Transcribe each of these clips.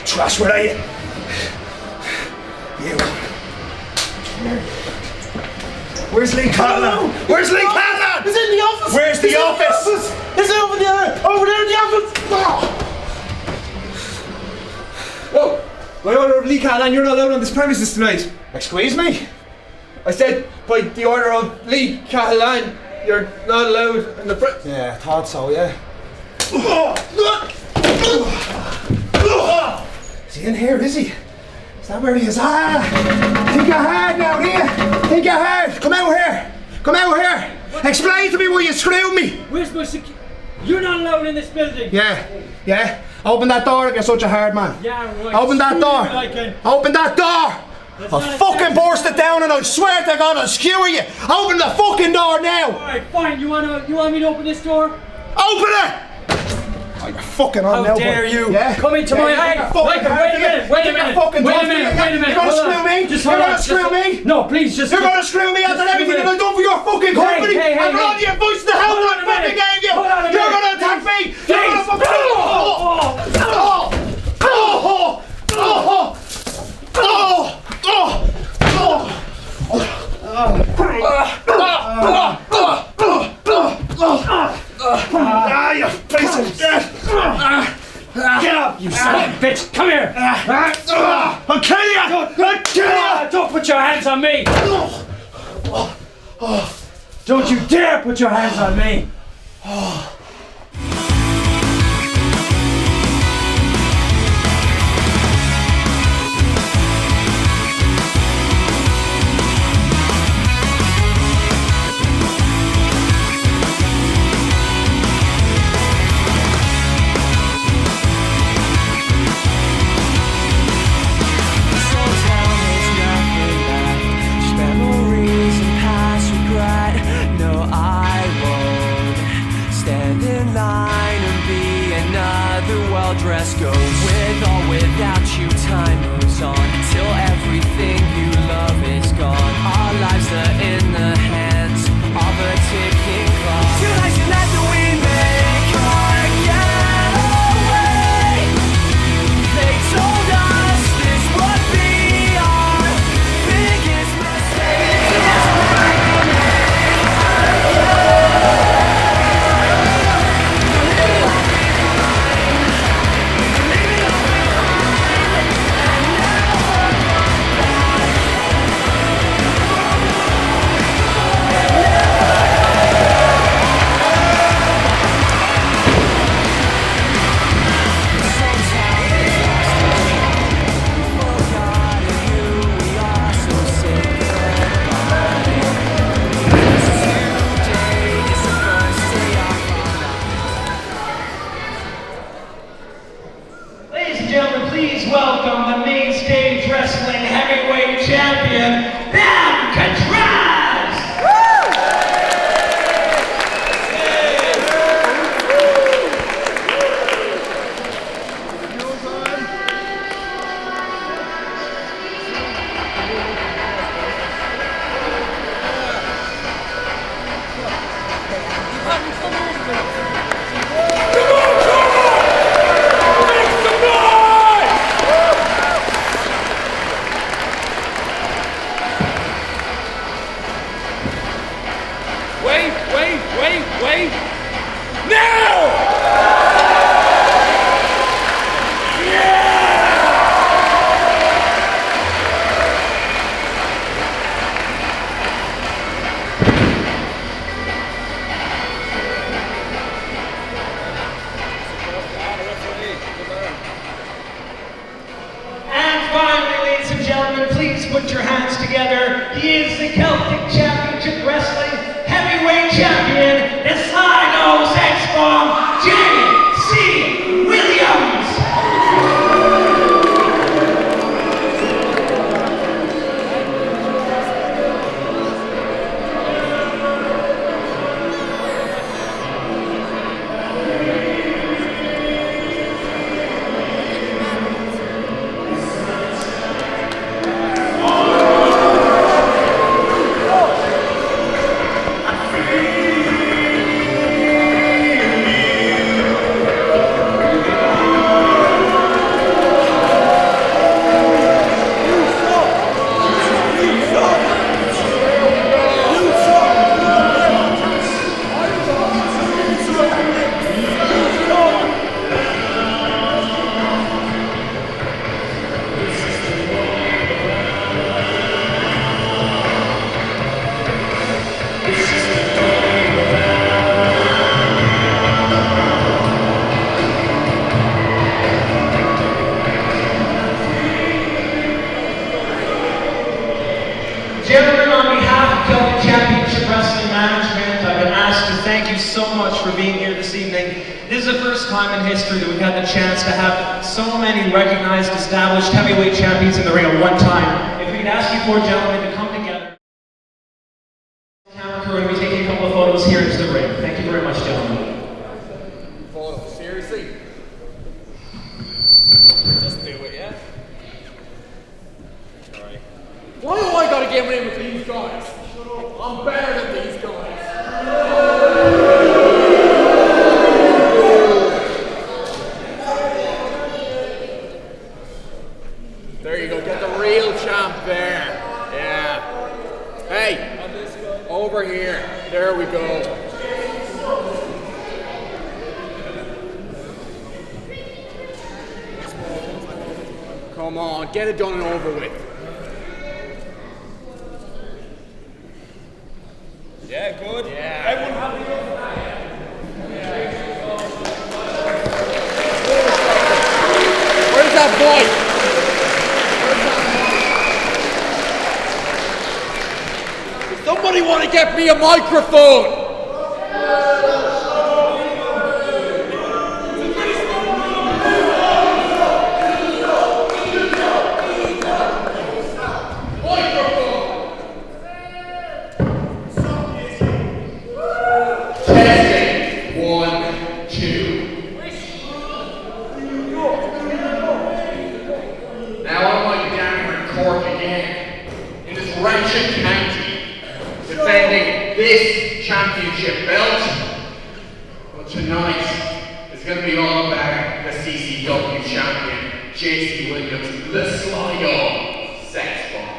Trash, where are you? You. Where's Lee Cahalane? Where's Lee Cahalane? He's in the office! Where's the office? He's over there in the office! Whoa! By order of Lee Cahalane, you're not allowed on this premises tonight. Excuse me? I said, by the order of Lee Cahalane, you're not allowed in the Yeah, I thought so, yeah. Is he in here, is he? Is that where he is? Think you're hard now, do you? Think you're hard? Come out here! Come out here! Explain to me why you screwed me! Where's my You're not allowed in this building! Yeah. Open that door if you're such a hard man. Yeah, right. Open that door! Open that door! I'll fucking burst it down and I swear to God I'll skewer you! Open the fucking door now! Alright, fine. You want me to open this door? Open it! Oh, you're fucking on now. How dare you? Yeah? Come into my house! Wait a minute! Wait a minute! You're gonna screw me? You're gonna screw me? No, please, just... You're gonna screw me after everything that I've done for your fucking company! I've brought you a voice to the hell that I fucking gave you! You're gonna attack me! You're gonna fucking... You piece of shit! Get up, you son of a bitch! Come here! I'll kill you! I'll kill you! Don't put your hands on me! Don't you dare put your hands on me! Dress goes with or without you. Time moves on till everything you love is gone. Our lives are in the hands of a ticking clock. Tonight's the night that we make our getaway. They told us this would be our biggest welcome the main stage wrestling heavyweight champion, Katraz! Wait! Now! And finally, ladies and gentlemen, please put your hands together. He is the Celtic Championship Wrestling Heavyweight Champion, the Sligo's X-Bomb, J.C. Williams! time in history that we've had the chance to have so many recognized, established heavyweight champions in the ring at one time. If we could ask you four gentlemen to come together. The camera crew, and we taking a couple of photos here into the ring. Thank you very much, gentlemen. Photo, seriously? Just do it, yeah? Alright. Why do I gotta get in with these guys? I'm better than these guys. There you go, get the real champ there. Yeah. Hey, over here. There we go. Come on, get it done and over with. Yeah, good. Yeah. Everyone happy with that? Where's that boy? Does somebody want to get me a microphone? This championship belt, but tonight is going to be all about the CCW champion, JC Williams, the Sligo Sex Bomb.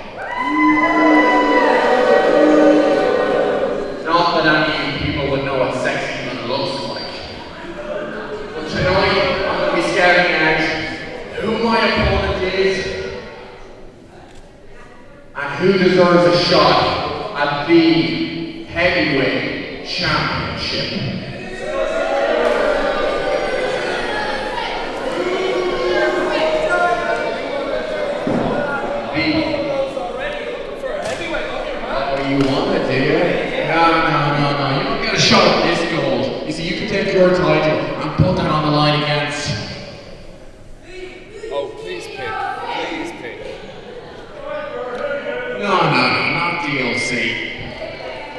Not that any of you people would know what sexy man looks like, but tonight I'm going to be scouting out who my opponent is and who deserves a shot at the Heavyweight Championship. Oh, you want it, do you? No. You don't get a shot at this gold. You see, you can take your title and put that on the line against. Oh, please pick. Please pick. No, not D.O.C.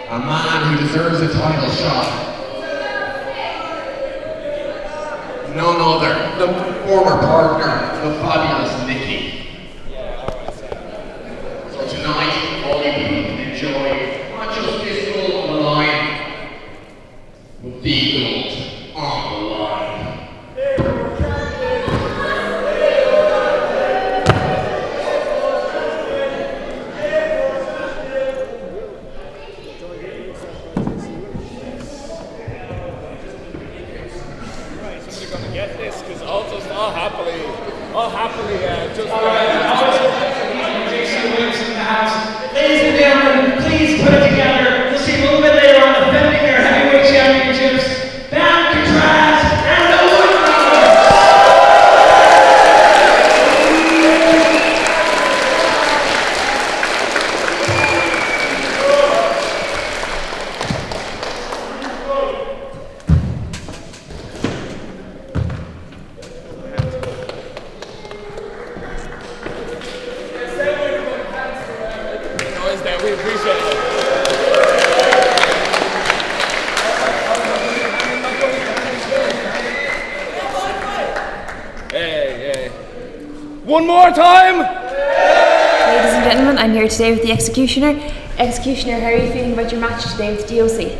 A man who deserves a title shot. None other, the former partner, the fabulous Nicky. So tonight, all you people can enjoy, not just this gold on the line, but the gold on the line. I'll happily just... JC Williams in the house. Ladies and gentlemen, please put it together. You'll see a little bit later on defending their heavyweight championships, Katraz and the Limerick We appreciate it. Hey. One more time! Ladies and gentlemen, I'm here today with the Executioner. Executioner, how are you feeling about your match today with D.O.C?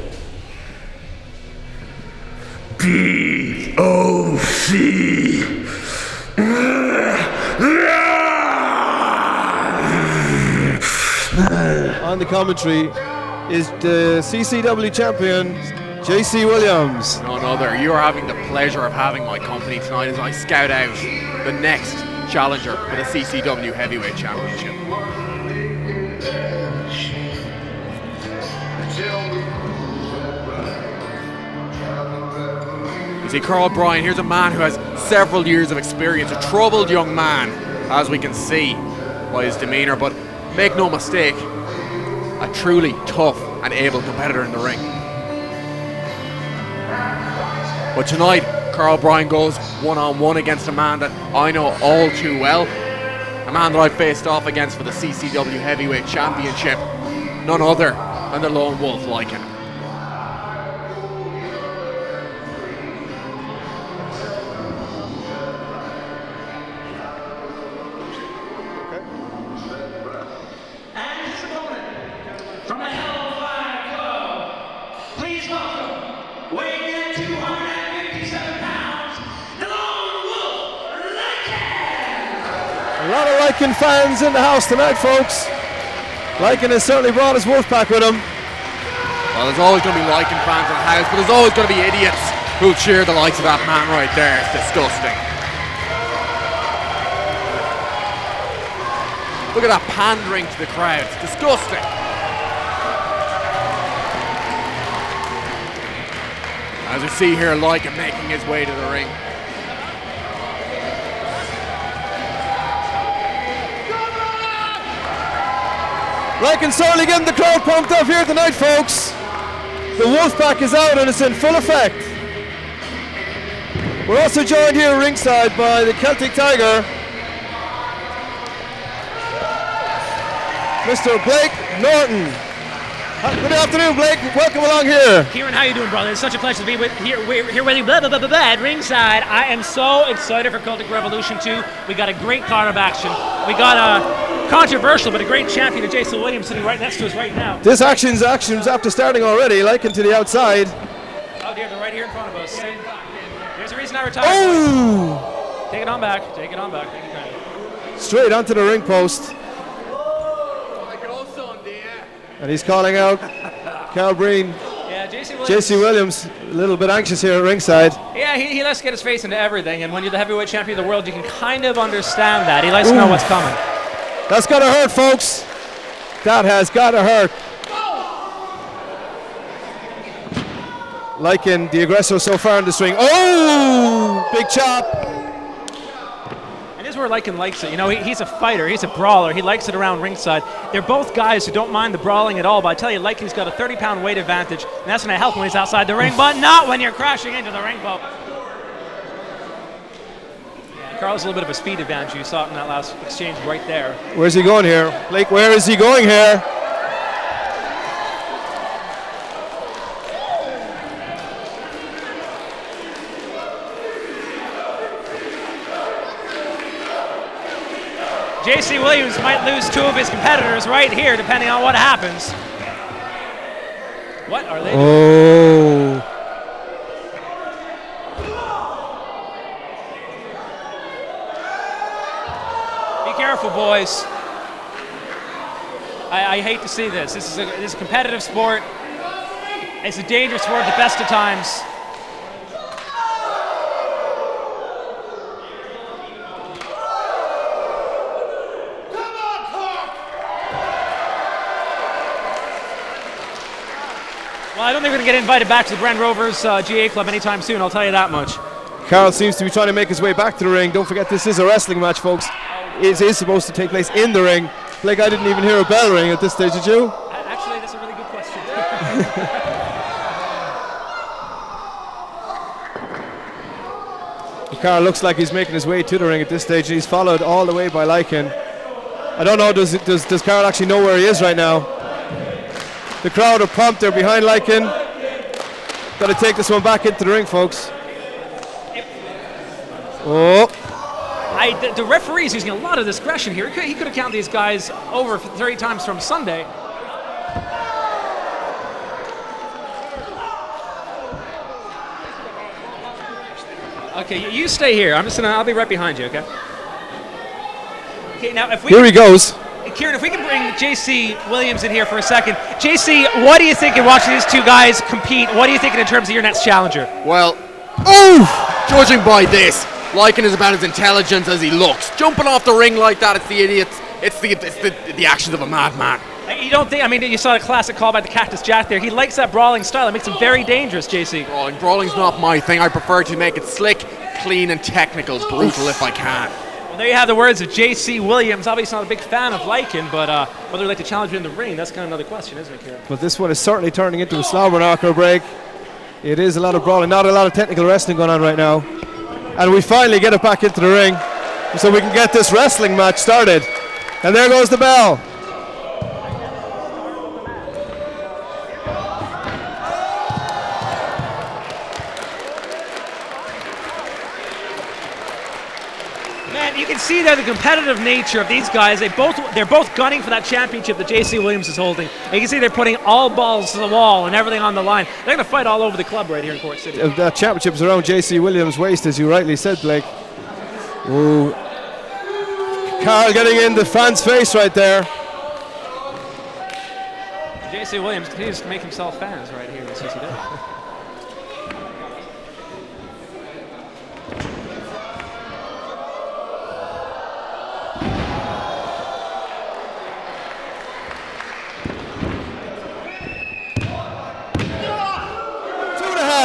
D.O.C. On the commentary is the CCW champion, JC Williams. None other. You are having the pleasure of having my company tonight as I scout out the next challenger for the CCW Heavyweight Championship. You see, Karl Brien, here's a man who has several years of experience, a troubled young man, as we can see by his demeanour, but make no mistake, a truly tough and able competitor in the ring. But tonight, Karl Brien goes one-on-one against a man that I know all too well. A man that I faced off against for the CCW Heavyweight Championship. None other than the Lone Wolf Lycan. Lycan fans in the house tonight, folks. Lycan has certainly brought his wolf pack with him. Well, there's always going to be Lycan fans in the house, but there's always going to be idiots who'll cheer the likes of that man right there. It's disgusting. Look at that pandering to the crowd. It's disgusting. As we see here, Lycan making his way to the ring. Lycan certainly getting the crowd pumped up here tonight, folks. The Wolfpack is out and it's in full effect. We're also joined here ringside by the Celtic Tiger, Mr. Blake Norton. Good afternoon, Blake. Welcome along here. Kieran, how you doing, brother? It's such a pleasure to be here with you at ringside. I am so excited for Celtic Revolution 2. We got a great card of action. We got a controversial but a great champion, Jason Williams, sitting right next to us right now. This action's after starting already. Lycan to the outside. Oh dear, they're right here in front of us. There's a reason I retired. Oh! Take it on back. Straight onto the ring post. And he's calling out Karl Brien. Yeah, JC Williams, a little bit anxious here at ringside. Yeah, he likes to get his face into everything, and when you're the heavyweight champion of the world, you can kind of understand that. He likes to know what's coming. That's gotta hurt, folks. That has gotta hurt. Lycan, the aggressor so far in this ring. Oh, big chop. And this is where Lycan likes it. You know, he's a fighter, he's a brawler. He likes it around ringside. They're both guys who don't mind the brawling at all, but I tell you, Lycan's got a 30-pound weight advantage, and that's going to help when he's outside the ring, but not when you're crashing into the ring post. Yeah, Karl's a little bit of a speed advantage. You saw it in that last exchange right there. Where's he going here? Blake, where is he going here? JC Williams might lose two of his competitors right here, depending on what happens. What are they doing? Oh. Be careful, boys. I hate to see this. This is a competitive sport. It's a dangerous sport at the best of times. Well, I don't think we're going to get invited back to the Glen Rovers GAA club anytime soon, I'll tell you that much. Karl seems to be trying to make his way back to the ring. Don't forget, this is a wrestling match, folks. It is supposed to take place in the ring. Blake, I didn't even hear a bell ring at this stage, did you? Actually, that's a really good question. Karl looks like he's making his way to the ring at this stage. He's followed all the way by Lycan. I don't know, does Karl actually know where he is right now? The crowd are pumped, they're behind Lycan. Got to take this one back into the ring, folks. Oh. The referee's using a lot of discretion here. He could have counted these guys over 30 times from Sunday. Okay, you stay here. I'll be right behind you, okay? Okay, now if we... Here he goes. Kieran, if we can bring JC Williams in here for a second. JC, what do you think in watching these two guys compete? What are you thinking in terms of your next challenger? Well, judging by this, Lycan is about as intelligent as he looks. Jumping off the ring like that, it's the idiots. It's the actions of a madman. You don't think? I mean, you saw a classic call by the Cactus Jack there. He likes that brawling style. It makes him very dangerous, JC. Brawling's not my thing. I prefer to make it slick, clean, and technical, brutal if I can. Well, there you have the words of JC Williams. Obviously not a big fan of Lycan, but whether he'd like to challenge him in the ring, that's kind of another question, isn't it, Kieran? But this one is certainly turning into a slobber knocker break. It is a lot of brawling, not a lot of technical wrestling going on right now. And we finally get it back into the ring so we can get this wrestling match started. And there goes the bell. Man, you can see there the competitive nature of these guys. They're both gunning for that championship that J.C. Williams is holding. And you can see they're putting all balls to the wall and everything on the line. They're going to fight all over the club right here in Cork City. That championship's around J.C. Williams' waist, as you rightly said, Blake. Ooh. Karl getting in the fan's face right there. J.C. Williams continues to make himself fans right here in the CCW.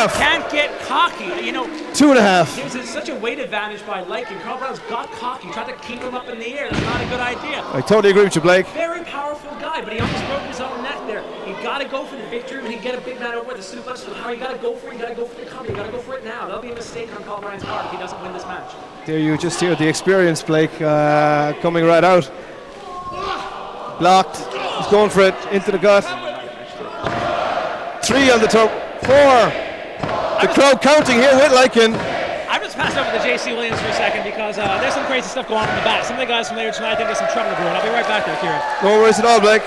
Can't get cocky, you know. 2.5. There's such a weight advantage by Lycan. Karl Brown's got cocky, tried to keep him up in the air. That's not a good idea. I totally agree with you, Blake. Very powerful guy, but he almost broke his own neck there. You got to go for the victory when you get a big man over with a suplex. So how you got to go for it? You got to go for the cover. You got to go for it now. That'll be a mistake on Karl Brown's part if he doesn't win this match. There you just hear the experience, Blake, coming right out. Blocked. He's going for it into the gut. 3 on the top. 4. The crowd counting here with Lycan. I'm just passing over to J.C. Williams for a second because there's some crazy stuff going on in the back. Some of the guys from there tonight think there's some trouble brewing. I'll be right back there, Kieran. No worries at all, Blake.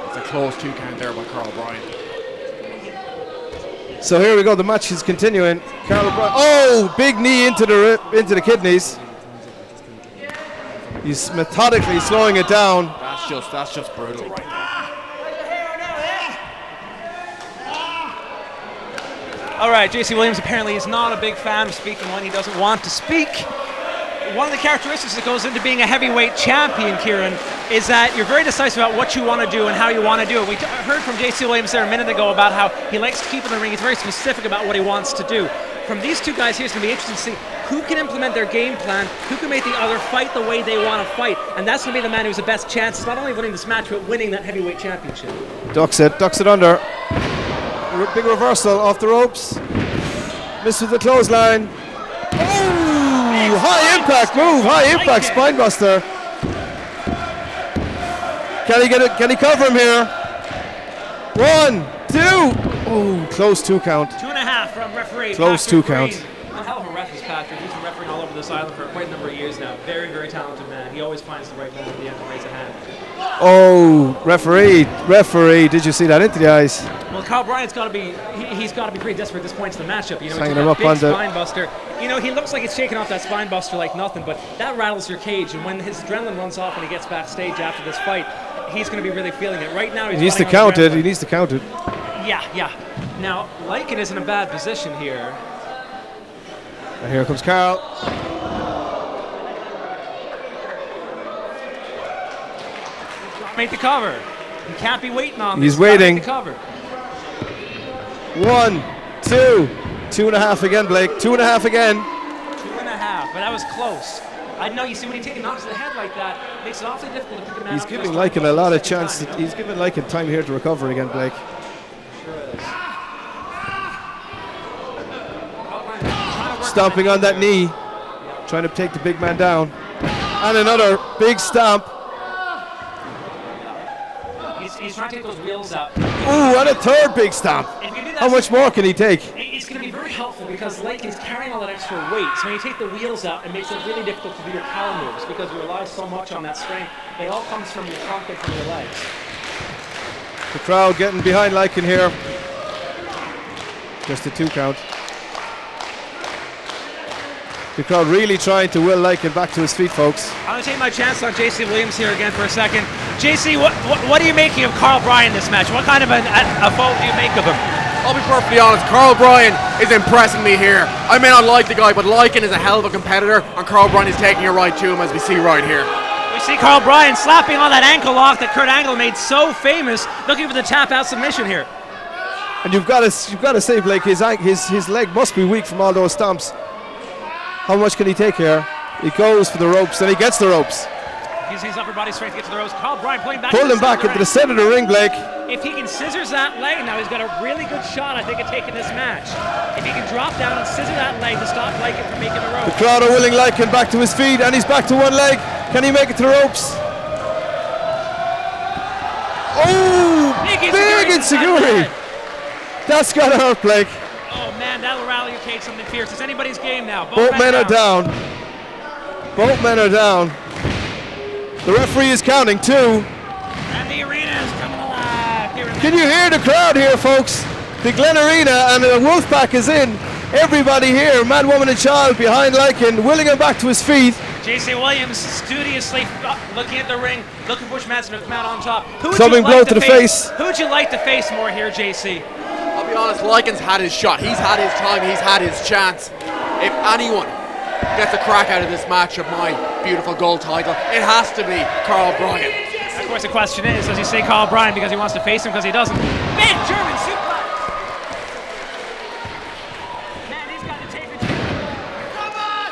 It's a close 2 count there by Karl Brien. So here we go. The match is continuing. Karl Brien. Oh, big knee into the kidneys. He's methodically slowing it down. That's just brutal right there. All right, J.C. Williams apparently is not a big fan of speaking when he doesn't want to speak. One of the characteristics that goes into being a heavyweight champion, Kieran, is that you're very decisive about what you want to do and how you want to do it. We heard from J.C. Williams there a minute ago about how he likes to keep in the ring. He's very specific about what he wants to do. From these two guys here, it's going to be interesting to see who can implement their game plan, who can make the other fight the way they want to fight. And that's going to be the man who's the best chance of not only winning this match, but winning that heavyweight championship. Ducks it under. Big reversal off the ropes. Missed with the clothesline. Oh, high impact move, high impact spine buster. Can he get it? Can he cover him here? 1, 2. Oh, close 2 count. 2.5 from referee. Close Patrick 2 count. Green. A hell of a ref is Patrick. He's been refereeing all over this island for quite a number of years now. Very, very talented man. He always finds the right man at the end and raise a hand. Oh, referee, did you see that into the eyes? Well, Karl Brien's got to be, he's got to be pretty desperate at this point in the matchup. You know, hanging he's him up big on the spine buster. You know, he looks like he's shaking off that spine buster like nothing, but that rattles your cage. And when his adrenaline runs off when he gets backstage after this fight, he's going to be really feeling it. Right now, he needs to count it. He needs to count it. Yeah. Now, Lycan is in a bad position here. And here comes Karl. Make the cover. He can't be waiting on this. He's waiting. The cover. 1, 2, 2.5 again, Blake. 2.5 again. 2.5, but that was close. I know. You see, when you take a knock to the head like that, it makes it awfully difficult to pick a man He's up. giving Lycan a lot of chance. He's giving Lycan time here to recover again, Blake. Sure is. Stomping on that knee, trying to take the big man down. And another big stomp. He's trying to take those wheels out. Ooh, and a third big stomp. How much more can he take? It's going to be very helpful because Lycan's carrying all that extra weight. So when you take the wheels out, it makes it really difficult to do your power moves because you rely so much on that strength. It all comes from your trunk and from your legs. The crowd getting behind Lycan here. Just a 2 count. The crowd really trying to will Lycan back to his feet, folks. I'm going to take my chance on J.C. Williams here again for a second. J.C., what are you making of Karl Brien this match? What kind of a foe do you make of him? I'll be perfectly honest, Karl Brien is impressing me here. I may not like the guy, but Lycan is a hell of a competitor, and Karl Brien is taking it right to him, as we see right here. We see Karl Brien slapping on that ankle lock that Kurt Angle made so famous, looking for the tap-out submission here. And you've got to say, Blake, his leg must be weak from all those stomps. How much can he take here? He goes for the ropes, and he gets the ropes. Uses his upper body strength to get to the ropes. Karl Brien pulling back. Pull him back into the center of the ring, Blake. If he can scissors that leg now, he's got a really good shot, I think, at taking this match. If he can drop down and scissor that leg to stop Lycan from making the ropes. The crowd are willing Lycan back to his feet, and he's back to one leg. Can he make it to the ropes? Oh, big insecurity. That's got to hurt, Blake. Oh man, that'll rally your cage something fierce. It's anybody's game now. Both men are down. Both men are down. The referee is counting 2. And the arena is coming alive. Can you hear the crowd here, folks? The Glen Arena and the Wolfpack is in. Everybody here, man, woman and child behind Lycan, willing him back to his feet. JC Williams studiously looking at the ring, looking for Schmadson to come out on top. Something blow to the face. Who would you like to face more here, JC? I'll be honest, Lycan's had his shot. He's had his time. He's had his chance. If anyone gets a crack out of this match of my beautiful gold title, it has to be Karl Brien. Of course, the question is, does he say Karl Brien because he wants to face him because he doesn't? Big German suplex! Man, he's got to take it. Come on!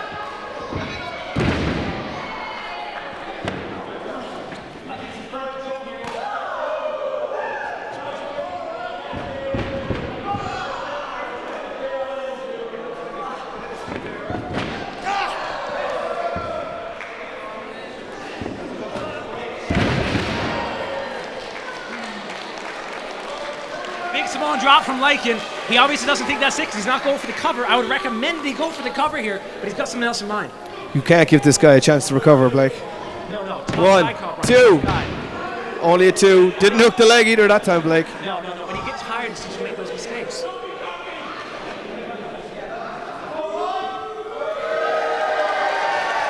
Samoan drop from Lycan. He obviously doesn't think that's it because he's not going for the cover. I would recommend he go for the cover here, but he's got something else in mind. You can't give this guy a chance to recover, Blake. No. 1, 2. Only a 2. Didn't hook the leg either that time, Blake. No. When he gets tired, he's to make those mistakes.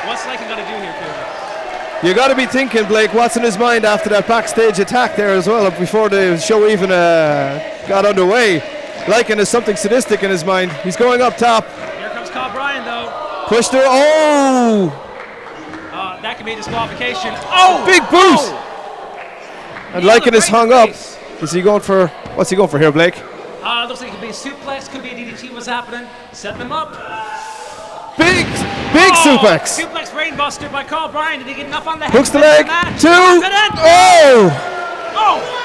What's Lycan got to do here, Kieran? You got to be thinking, Blake, what's in his mind after that backstage attack there as well, before the show even got underway. Lycan has something sadistic in his mind. He's going up top. Here comes Karl Brien, though. Pushed her. Oh! That could be a disqualification. Oh! Big boost! And Lycan is hung up. Is he going for? What's he going for here, Blake? Looks like it could be a suplex, could be a DDT. What's happening? Setting him up. Big suplex. Suplex brainbuster by Karl Brien. Did he get enough on the head? Hooks the leg. 2. Oh!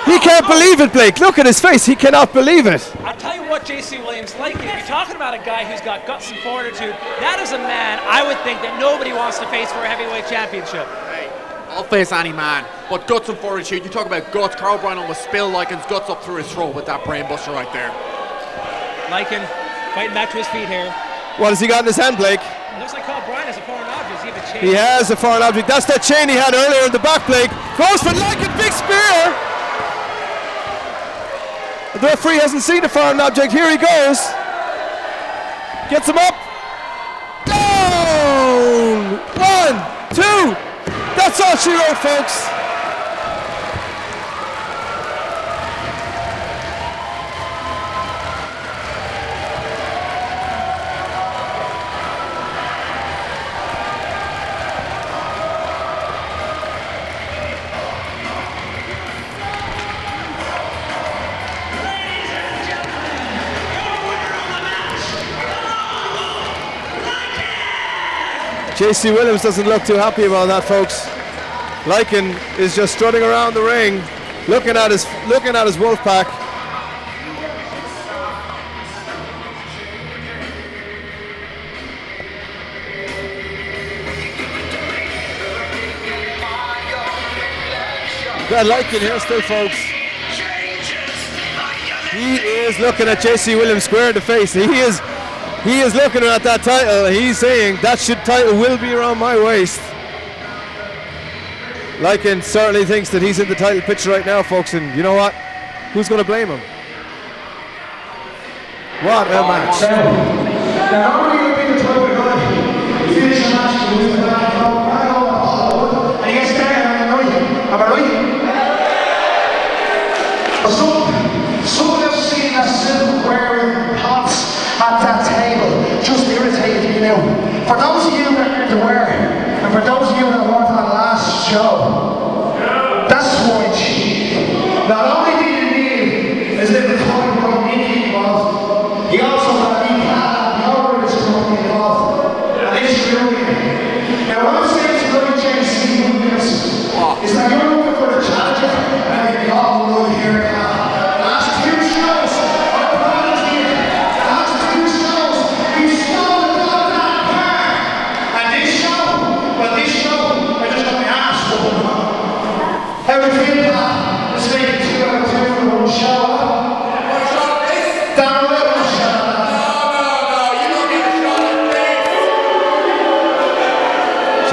He can't believe it, Blake. Look at his face. He cannot believe it. I tell you what, JC Williams, Lycan, if you're talking about a guy who's got guts and fortitude, that is a man I would think that nobody wants to face for a heavyweight championship. Hey, I'll face any man, but guts and fortitude. You talk about guts. Karl Brien almost spilled Lycan's guts up through his throat with that brainbuster right there. Lycan fighting back to his feet here. What has he got in his hand, Blake? It looks like Karl Brien has a foreign object. Does he have a chain? He has a foreign object. That's that chain he had earlier in the back, Blake. Goes for Lycan, big spear. The referee hasn't seen the foreign object. Here he goes. Gets him up. Down. 1, 2. That's all she wrote, folks. JC Williams doesn't look too happy about that, folks. Lycan is just strutting around the ring, looking at his wolf pack. Got Lycan here still, folks. He is looking at JC Williams square in the face. He is looking at that title. He's saying that title will be around my waist. Lycan certainly thinks that he's in the title picture right now, folks, and you know what? Who's going to blame him? What a match. Now, normally you'd be the type of guy who finish a match to lose the guy and he gets down and am I right? Some of us seen that silk wearing pots at that table just irritated you now. For those of you that are to wear, and for those of you that weren't on the last show, that's why not only did he need his little toy from Nicky involved, he also got a new pad and the other is coming involved. And this not. Is that you're looking for the challenger? And you all know here. Last 2 shows, our product here. Last 2 shows, we've stolen all that power. And this show, I just got my ass whooped. How do you feel, pal? Let's make it 2 out of 2 for one show. Down the one shot.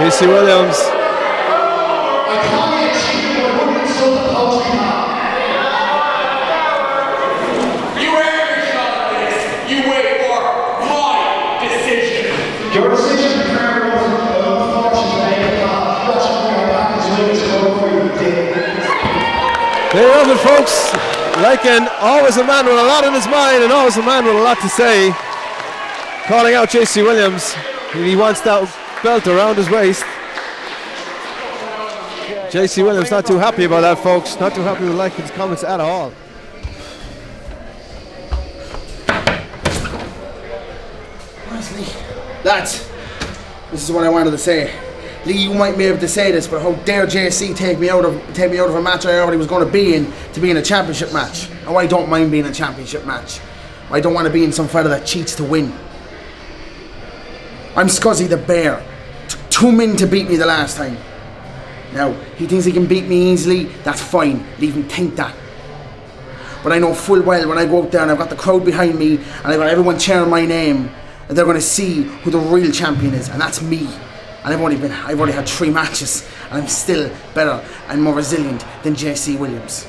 JC Williams. I call you a cheat, but I wouldn't insult the post now. You every shot at this, you wait for my decision. Your decision, Kieran, was unfortunate to make. That's why I'm back as well as go for you, Dick. There you have it, folks. Lycan, always a man with a lot on his mind and always a man with a lot to say. Calling out JC Williams. He wants that belt around his waist. JC Williams not too happy about that, folks. Not too happy with Lycan's comments at all. Honestly, lads, this is what I wanted to say. Lee, you might be able to say this, but how dare JC take me out of a match I already was going to be in to be in a championship match? Oh, I don't mind being in a championship match. I don't want to be in some fella that cheats to win. I'm Scuzzy the Bear. Took 2 men to beat me the last time. Now, he thinks he can beat me easily, that's fine. Leave him think that. But I know full well when I go out there and I've got the crowd behind me and I've got everyone cheering my name, and they're going to see who the real champion is, and that's me. And I've only had 3 matches, and I'm still better and more resilient than JC Williams.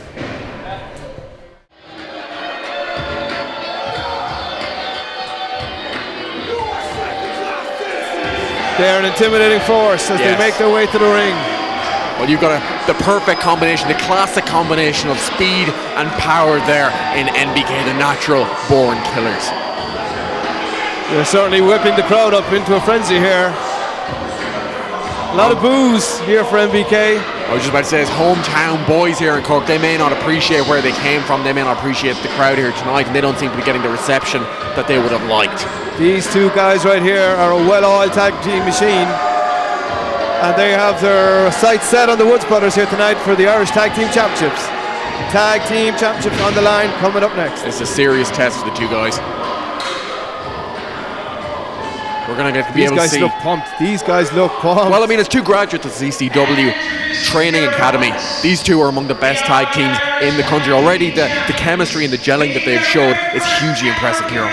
They're an intimidating force as they make their way to the ring. Well, you've got the perfect combination, the classic combination of speed and power there in NBK, the natural born killers. They're certainly whipping the crowd up into a frenzy here. A lot of boos here for NBK. I was just about to say, his hometown boys here in Cork, they may not appreciate where they came from, they may not appreciate the crowd here tonight, and they don't seem to be getting the reception that they would have liked. These 2 guys right here are a well-oiled tag team machine, and they have their sights set on the Woods Brothers here tonight for the Irish Tag Team Championships. Tag Team Championships on the line, coming up next. It's a serious test for the 2 guys. We're going to be able to see. These guys look pumped. Well, I mean, it's 2 graduates of CCW Training Academy. These 2 are among the best tag teams in the country. Already the chemistry and the gelling that they've showed is hugely impressive here.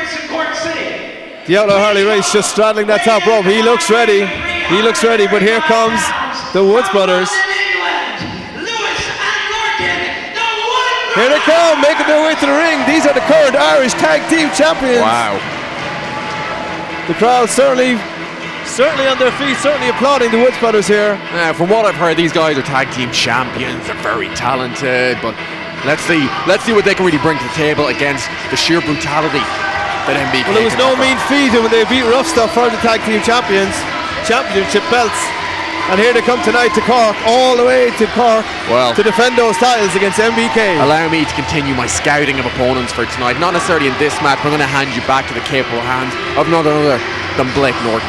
The Outlaw Harley Race just straddling that top rope. He looks ready. But here comes the Woods Brothers. Here they come, making their way to the ring. These are the current Irish Tag Team Champions. Wow. The crowd certainly on their feet, certainly applauding the Woods Brothers here. From what I've heard, these guys are tag team champions. They're very talented, but let's see what they can really bring to the table against the sheer brutality that MBK. Well, it was no mean feat when they beat Rough Stuff for the tag team championship belts. And here they come tonight to Cork, all the way to Cork, to defend those titles against MBK. Allow me to continue my scouting of opponents for tonight. Not necessarily in this match, but I'm going to hand you back to the capable hands of none other than Blake Norton.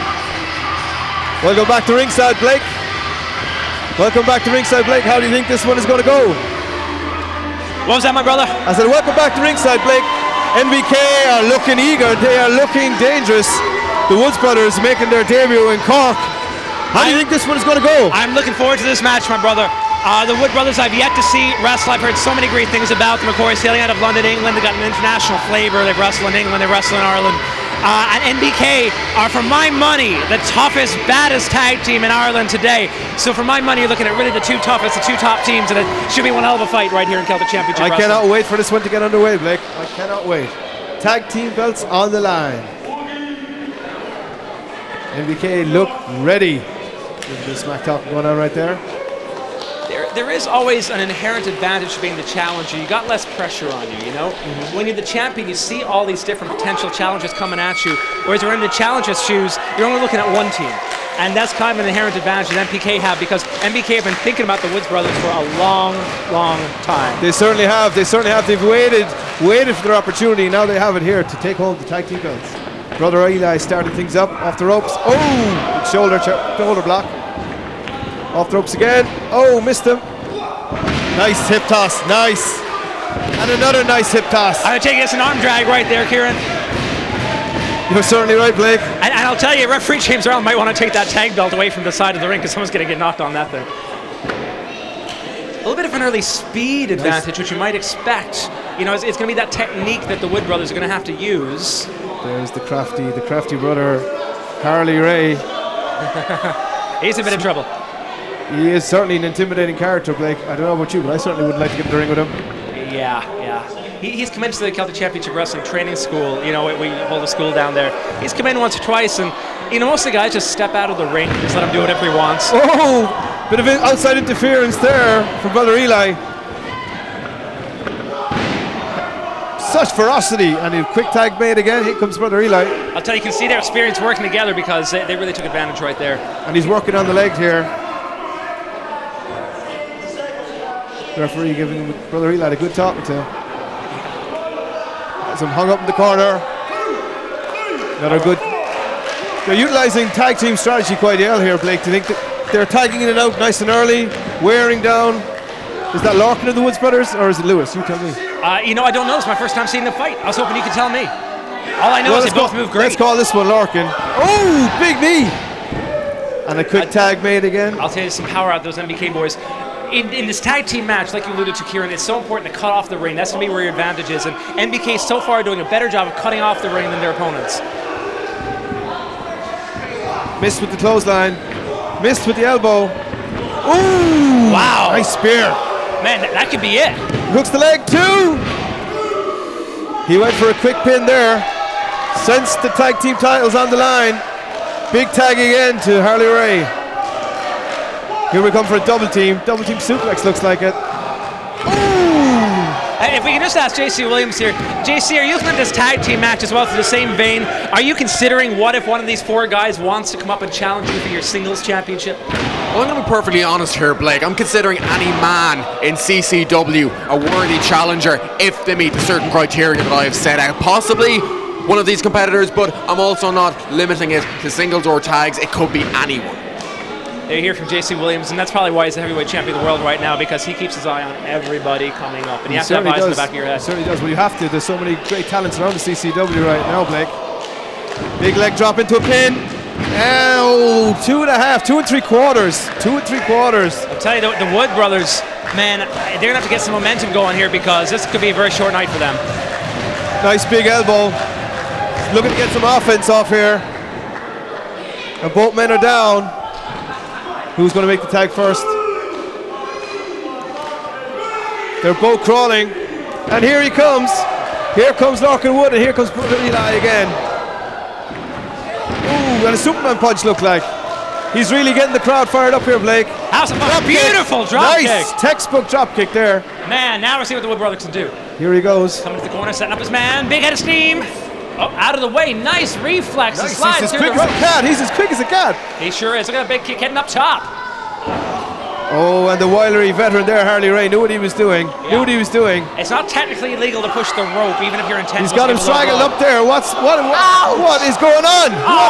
Welcome back to ringside, Blake. How do you think this one is going to go? What was that, my brother? I said, welcome back to ringside, Blake. NBK are looking eager. They are looking dangerous. The Woods Brothers making their debut in Cork. How do you think this one is going to go? I'm looking forward to this match, my brother. The Wood Brothers I've yet to see wrestle. I've heard so many great things about them. Of course, hailing out of London, England, they've got an international flavor. They've wrestled in England, they wrestle in Ireland. And NBK are, for my money, the toughest, baddest tag team in Ireland today. So for my money, you're looking at really the 2 toughest, the 2 top teams, and it should be one hell of a fight right here in Celtic Championship Wrestling. I cannot wait for this one to get underway, Blake. I cannot wait. Tag team belts on the line. NBK look ready. There's smack talk going on right there. There is always an inherent advantage to being the challenger. You got less pressure on you, you know? When you're the champion, you see all these different potential challenges coming at you. Whereas you're in the challenger's shoes, you're only looking at one team. And that's kind of an inherent advantage that MBK have, because MBK have been thinking about the Woods Brothers for a long, long time. They certainly have. They've waited for their opportunity. Now they have it here to take home the tag team belts. Brother Eli started things up off the ropes. Oh, shoulder block. Off the ropes again. Oh, missed him. Nice hip toss. Nice. And another nice hip toss. I take it as an arm drag right there, Kieran. You're certainly right, Blake. And I'll tell you, referee James Arnold might want to take that tag belt away from the side of the ring because someone's going to get knocked on that thing. A little bit of an early speed advantage, which you might expect. You know, it's going to be that technique that the Wood brothers are going to have to use. There's the crafty brother, Harley Ray. He's in a bit of trouble. He is certainly an intimidating character, Blake. I don't know about you, but I certainly would like to get in the ring with him. Yeah. He's come into the Celtic Championship Wrestling training school. You know, we hold a school down there. He's come in once or twice, and you know, most of the guys just step out of the ring, just let him do whatever he wants. Oh, bit of outside interference there from Brother Eli. Such ferocity, and a quick tag made again. Here comes Brother Eli. I'll tell you, you can see their experience working together because they really took advantage right there. And he's working on the leg here. The referee giving Brother Eli a good talking to. Has him hung up in the corner. Another good. They're utilising tag team strategy quite well here, Blake. Do you think that they're tagging in and out nice and early, wearing down? Is that Larkin of the Woods brothers, or is it Lewis? You tell me. You know, I don't know. It's my first time seeing them fight. I was hoping you could tell me. All I know is they both move great. Let's call this one Larkin. Oh, big knee! And a quick tag made again. I'll tell you, some power out those MBK boys. In this tag team match, like you alluded to, Kieran, it's so important to cut off the ring. That's going to be where your advantage is. And MBK so far are doing a better job of cutting off the ring than their opponents. Missed with the clothesline. Missed with the elbow. Ooh! Wow! Nice spear. Man, that could be it. Hooks the leg too. He went for a quick pin there. Sensed the tag team titles on the line. Big tag again to Harley Ray. Here we come for a double team suplex, looks like it. And if we can just ask JC Williams here. JC, are you looking at this tag team match as well through the same vein? Are you considering what if one of these four guys wants to come up and challenge you for your singles championship? Well, I'm going to be perfectly honest here, Blake. I'm considering any man in CCW a worthy challenger if they meet the certain criteria that I have set out. Possibly one of these competitors, but I'm also not limiting it to singles or tags. It could be anyone. They hear from JC Williams, and that's probably why he's the heavyweight champion of the world right now, because he keeps his eye on everybody coming up, and you have to have eyes in the back of your head. He certainly does. Well, you have to. There's so many great talents around the CCW right now, Blake. Big leg drop into a pin. Oh, 2.5, 2 3/4. 2 3/4. I'll tell you, the Wood brothers, man, they're going to have to get some momentum going here because this could be a very short night for them. Nice big elbow. Looking to get some offense off here. And both men are down. Who's going to make the tag first? They're both crawling. And here he comes. Here comes Larkin Wood, and here comes Eli again. Ooh, and a Superman punch looked like. He's really getting the crowd fired up here, Blake. House of Fun. Beautiful drop kick. Nice textbook drop kick there. Man, now we're seeing what the Wood brothers can do. Here he goes. Coming to the corner, setting up his man. Big head of steam. Oh, out of the way. Nice reflex. Nice. Slide He's as through quick the as a ropes. cat. He's as quick as a cat. He sure is. Look at that big kick heading up top. Oh, and the wilery veteran there, Harley Ray, knew what he was doing. Yeah. Knew what he was doing. It's not technically illegal to push the rope, even if you're intent. He's got him straggled up there. What is going on? What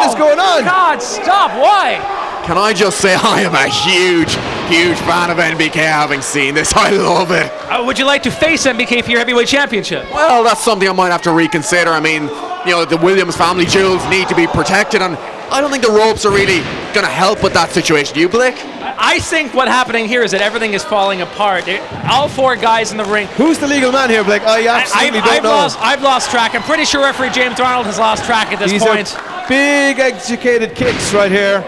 is going on? God, stop. Why? Can I just say I am a huge fan of NBK, having seen this. I love it. Would you like to face MBK for your heavyweight championship? Well, that's something I might have to reconsider. I mean, you know, the Williams family jewels need to be protected, and I don't think the ropes are really going to help with that situation. Do you, Blake? I think what's happening here is that everything is falling apart. All four guys in the ring. Who's the legal man here, Blake? I absolutely don't know. I've lost track. I'm pretty sure referee James Arnold has lost track at this point. Big executed kicks right here.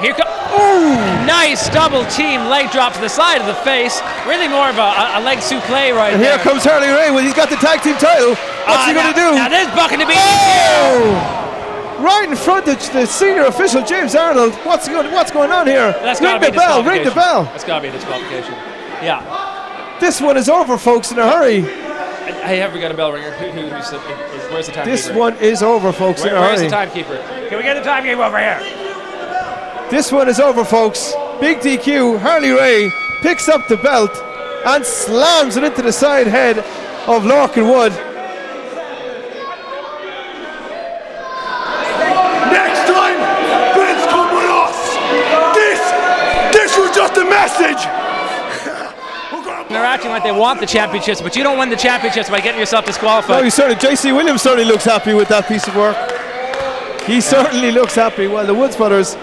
Here comes. Ooh, nice double team leg drop to the side of the face. Really more of a leg souffle right and there. And here comes Harley Ray. Well, he's got the tag team title. What's he going to do? Now this bucking to be. Right in front of the senior official, James Arnold. What's going on here? Ring the bell, ring the bell. That's got to be a disqualification. Yeah. This one is over, folks, in a hurry. Hey, have we got a bell ringer? Where's the timekeeper? This one is over, folks, in a hurry. Where's the timekeeper? Can we get the timekeeper over here? This one is over, folks. Big DQ, Harley Ray picks up the belt and slams it into the side head of Larkin Wood. Next time, Vince come with us. This was message! They're acting like they want the championships, but you don't win the championships by getting yourself disqualified. No, JC Williams certainly looks happy with that piece of work. He certainly looks happy. Well, the Woods brothers.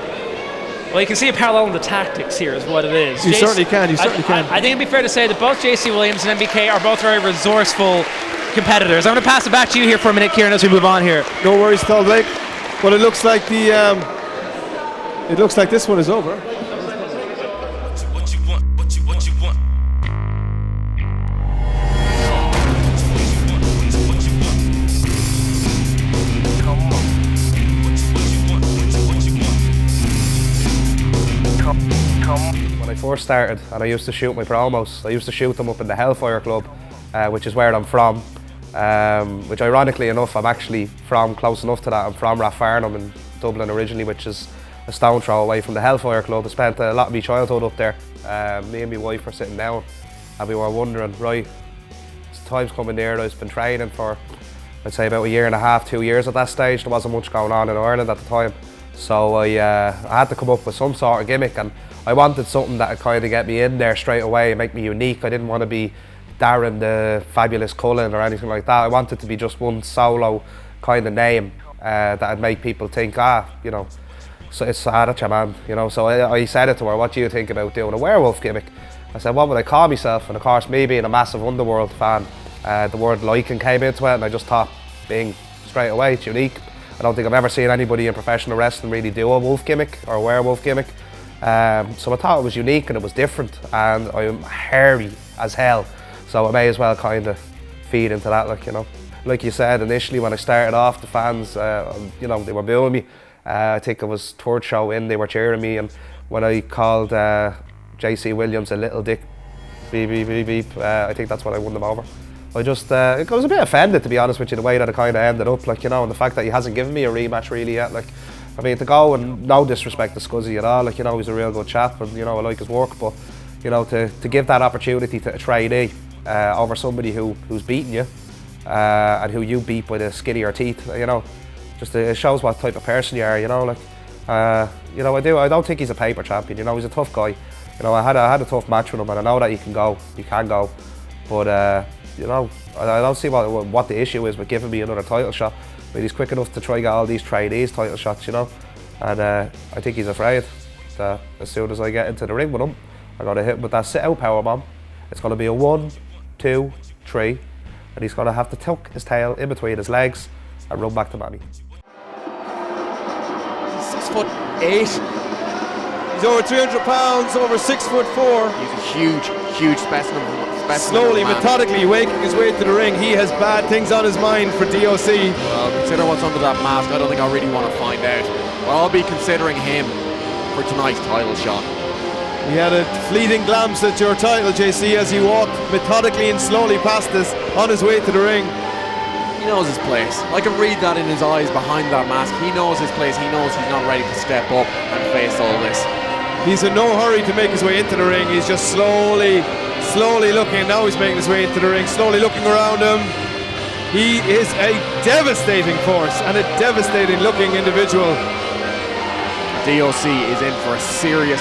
Well, you can see a parallel in the tactics here is what it is. You certainly can. I think it'd be fair to say that both JC Williams and MBK are both very resourceful competitors. I'm going to pass it back to you here for a minute, Kieran, as we move on here. No worries, Tal Blake. Well, it looks like this one is over. When I first started and I used to shoot my promos, I used to shoot them up in the Hellfire Club, which is where I'm from, which ironically enough I'm actually from close enough to that. I'm from Rathfarnham in Dublin originally, which is a stone throw away from the Hellfire Club. I spent a lot of my childhood up there. Me and my wife were sitting down and we were wondering, right, time's coming near. I've been training for, I'd say, about a year and a half, 2 years at that stage. There wasn't much going on in Ireland at the time. So I had to come up with some sort of gimmick, and I wanted something that would kind of get me in there straight away and make me unique. I didn't want to be Darren the Fabulous Cullen or anything like that. I wanted to be just one solo kind of name that would make people think, you know, so it's that's your man, you know. So I said it to her, what do you think about doing a werewolf gimmick? I said, what would I call myself? And of course, me being a massive Underworld fan, the word Lycan came into it, and I just thought, bing, straight away, it's unique. I don't think I've ever seen anybody in professional wrestling really do a wolf gimmick or a werewolf gimmick. So I thought it was unique and it was different, and I'm hairy as hell. So I may as well kind of feed into that, like, you know. Like you said, initially when I started off, the fans, you know, they were booing me. I think it was third show in, they were cheering me, and when I called JC Williams a little dick, beep, beep, beep, beep, I think that's when I won them over. I was a bit offended, to be honest with you, the way that it kind of ended up, like, you know, and the fact that he hasn't given me a rematch really yet. Like, I mean, to go, and no disrespect to Scuzzy at all, like, you know, he's a real good chap, and, you know, I like his work, but, you know, to give that opportunity to a trainee over somebody who's beaten you and who you beat by the skin of your teeth, you know, just it shows what type of person you are, you know. Like, you know, I don't think he's a paper champion, you know. He's a tough guy, you know. I had a tough match with him, and I know that you can go, but you know, I don't see what the issue is with giving me another title shot. I mean, he's quick enough to try get all these trainees title shots, you know, and I think he's afraid that as soon as I get into the ring with him, I'm going to hit him with that sit-out powerbomb. It's going to be a 1, 2, 3, and he's going to have to tuck his tail in between his legs and run back to Manny. 6'8". He's over 300 pounds, over 6'4". He's a huge specimen. Slowly, methodically waking his way to the ring. He has bad things on his mind for DOC. Well, consider what's under that mask. I don't think I really want to find out. But I'll be considering him for tonight's title shot. He had a fleeting glance at your title, JC, as he walked methodically and slowly past us on his way to the ring. He knows his place. I can read that in his eyes behind that mask. He knows his place. He knows he's not ready to step up and face all this. He's in no hurry to make his way into the ring. He's just slowly looking. Now he's making his way into the ring, slowly looking around him. He is a devastating force and a devastating looking individual. DOC is in for a serious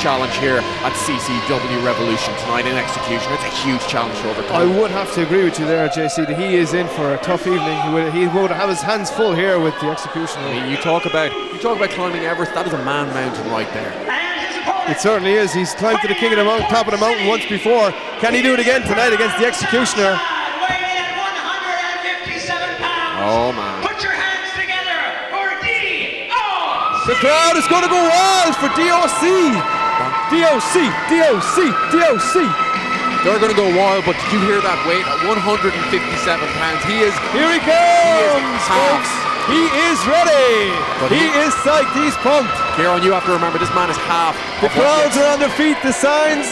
challenge here at CCW Revolution tonight in Execution. It's a huge challenge to overcome. I would have to agree with you there, JC, that he is in for a tough evening. He would have his hands full here with the Executioner. I mean, you talk about climbing Everest. That is a man mountain right there. It certainly is. He's climbed to the king of the mountain, top of the mountain once before. Can he do it again tonight against the Executioner? Oh man. Put your hands together for D.O.C. The crowd is going to go wild for DOC. DOC, DOC, DOC. They're going to go wild, but did you hear that weight? At 157 pounds. Here he comes, folks. He is ready. He is psyched. He's pumped. Kieran, you have to remember, this man is half. The crowds are on their feet. The signs.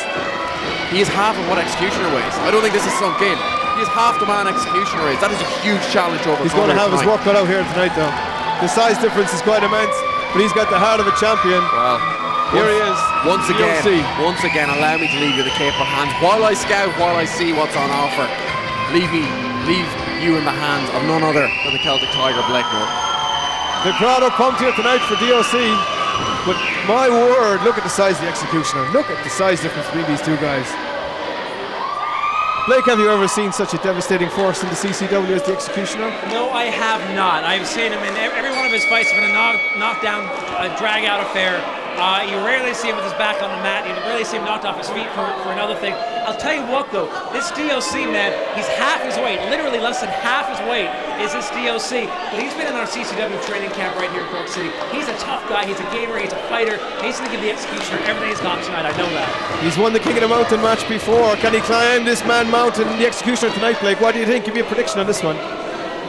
He is half of what Executioner weighs. I don't think this is sunk in. He is half the man Executioner is. That is a huge challenge to overcome. He's going to have his work cut out here tonight, though. The size difference is quite immense, but he's got the heart of a champion. Well, here he is. Once again, allow me to leave you the capable hands. While I scout, while I see what's on offer, leave you in the hands of none other than the Celtic Tiger, Blake Norton. The crowd are pumped here tonight for DOC. But my word, look at the size of the Executioner. Look at the size difference between these two guys. Blake, have you ever seen such a devastating force in the CCW as the Executioner? No, I have not. I've seen him in every one of his fights. Have been a knockdown, drag out affair. You rarely see him with his back on the mat. You rarely see him knocked off his feet for another thing. I'll tell you what though, this D.O.C. man, he's half his weight, literally less than half his weight is this D.O.C. But he's been in our CCW training camp right here in Cork City. He's a tough guy, he's a gamer, he's a fighter. He's going to give the Executioner everything he's got tonight, I know that. He's won the King of the Mountain match before. Can he climb this man mountain, the Executioner tonight, Blake? What do you think? Give me a prediction on this one.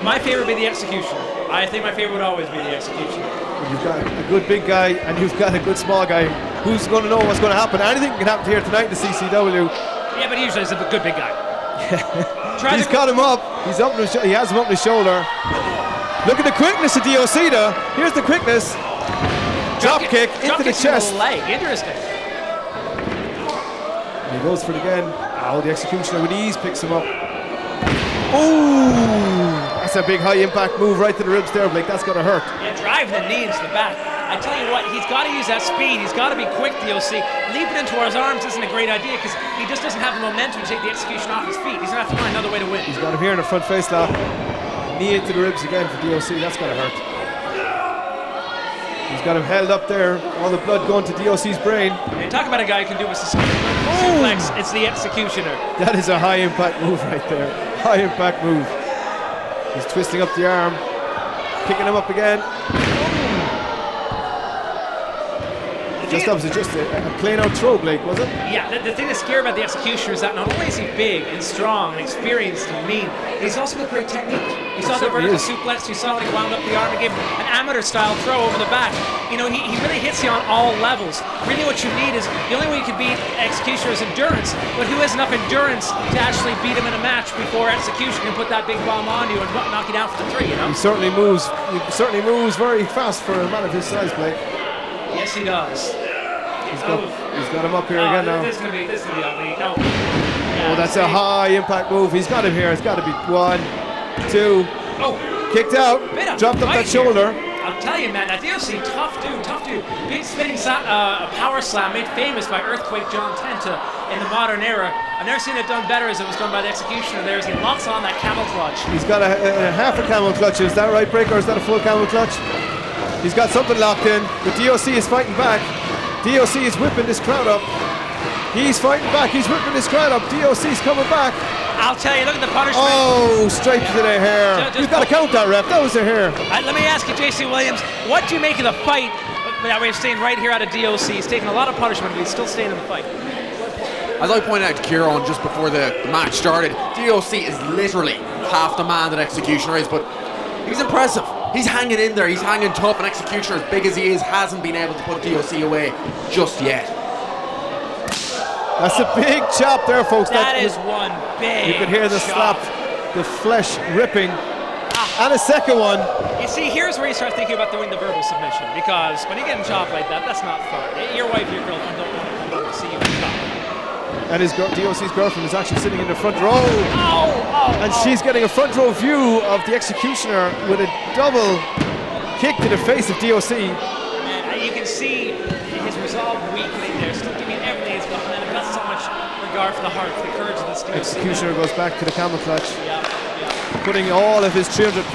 My favorite would be the Executioner. I think my favorite would always be the Executioner. You've got a good big guy and you've got a good small guy. Who's going to know what's going to happen? Anything can happen here tonight in the CCW. Yeah, but usually it's a good big guy. He's got him up. He's up. He has him up his shoulder. Look at the quickness of D.O.C. though. Here's the quickness. Drop kick into the chest. Leg. Interesting. And he goes for it again. Oh, the Executioner with ease picks him up. Ooh, that's a big high impact move right to the ribs there, Blake. That's going to hurt. Yeah, drive the knee into the back. I tell you what, he's got to use that speed. He's got to be quick, D.O.C. Leaping into his arms isn't a great idea because he just doesn't have the momentum to take the Executioner off his feet. He's going to have to find another way to win. He's got him here in the front face lock. Knee into the ribs again for D.O.C. That's going to hurt. He's got him held up there. All the blood going to D.O.C.'s brain. And talk about a guy who can do a suplex. It's the Executioner. That is a high impact move right there. High impact move. He's twisting up the arm. Picking him up again. Just opposite, just a plain out throw, Blake, was it? Yeah, the thing that's scary about the Executioner is that not only is he big and strong and experienced and mean, but he's also got great technique. You saw the vertical suplex, you saw when he wound up the arm and gave him an amateur-style throw over the back. You know, he really hits you on all levels. Really what you need is, the only way you can beat Executioner is endurance, but who has enough endurance to actually beat him in a match before Executioner can put that big bomb on you and knock you down for the 3, you know? He certainly moves very fast for a man of his size, Blake. Yes, he does. He's got him up here again now. This is going to be on me. No. Oh, that's a high impact move. He's got him here. It's got to be 1, 2. Oh. Kicked out. Dropped up that shoulder. I'll tell you, man, that D.O.C. tough dude. Big spinning a power slam made famous by Earthquake John Tenta in the modern era. I've never seen it done better as it was done by the Executioner there as he locks on that camel clutch. He's got a half a camel clutch. Is that right, Breaker, or is that a full camel clutch? He's got something locked in. The D.O.C. is fighting back. D.O.C. is whipping this crowd up. He's fighting back. He's whipping this crowd up. D.O.C.'s coming back. I'll tell you, look at the punishment. Oh, straight to the hair. You've got to count that, ref. That was the hair. Let me ask you, J.C. Williams, what do you make of the fight that we've seen right here out of D.O.C.? He's taking a lot of punishment, but he's still staying in the fight. As I pointed out to Kieran just before the match started, D.O.C. is literally half the man that Executioner is, but he's impressive. He's hanging in there, he's hanging tough, and Executioner, as big as he is, hasn't been able to put D.O.C. away just yet. That's a big chop there, folks. That is one big You can hear the chop. slap, the flesh ripping. And a second one. You see, here's where you start thinking about doing the verbal submission, because when you're getting chopped like that, that's not fun. Your wife, your girlfriend don't want to come over to see you get chopped. And D.O.C.'s girlfriend is actually sitting in the front row. And she's getting a front row view of the Executioner with a double kick to the face of D.O.C. And you can see his resolve weakening there, still giving everything he's got, and I've got so much regard for the heart, for the courage of this D.O.C. Executioner goes back to the camel clutch. Putting all of his 300+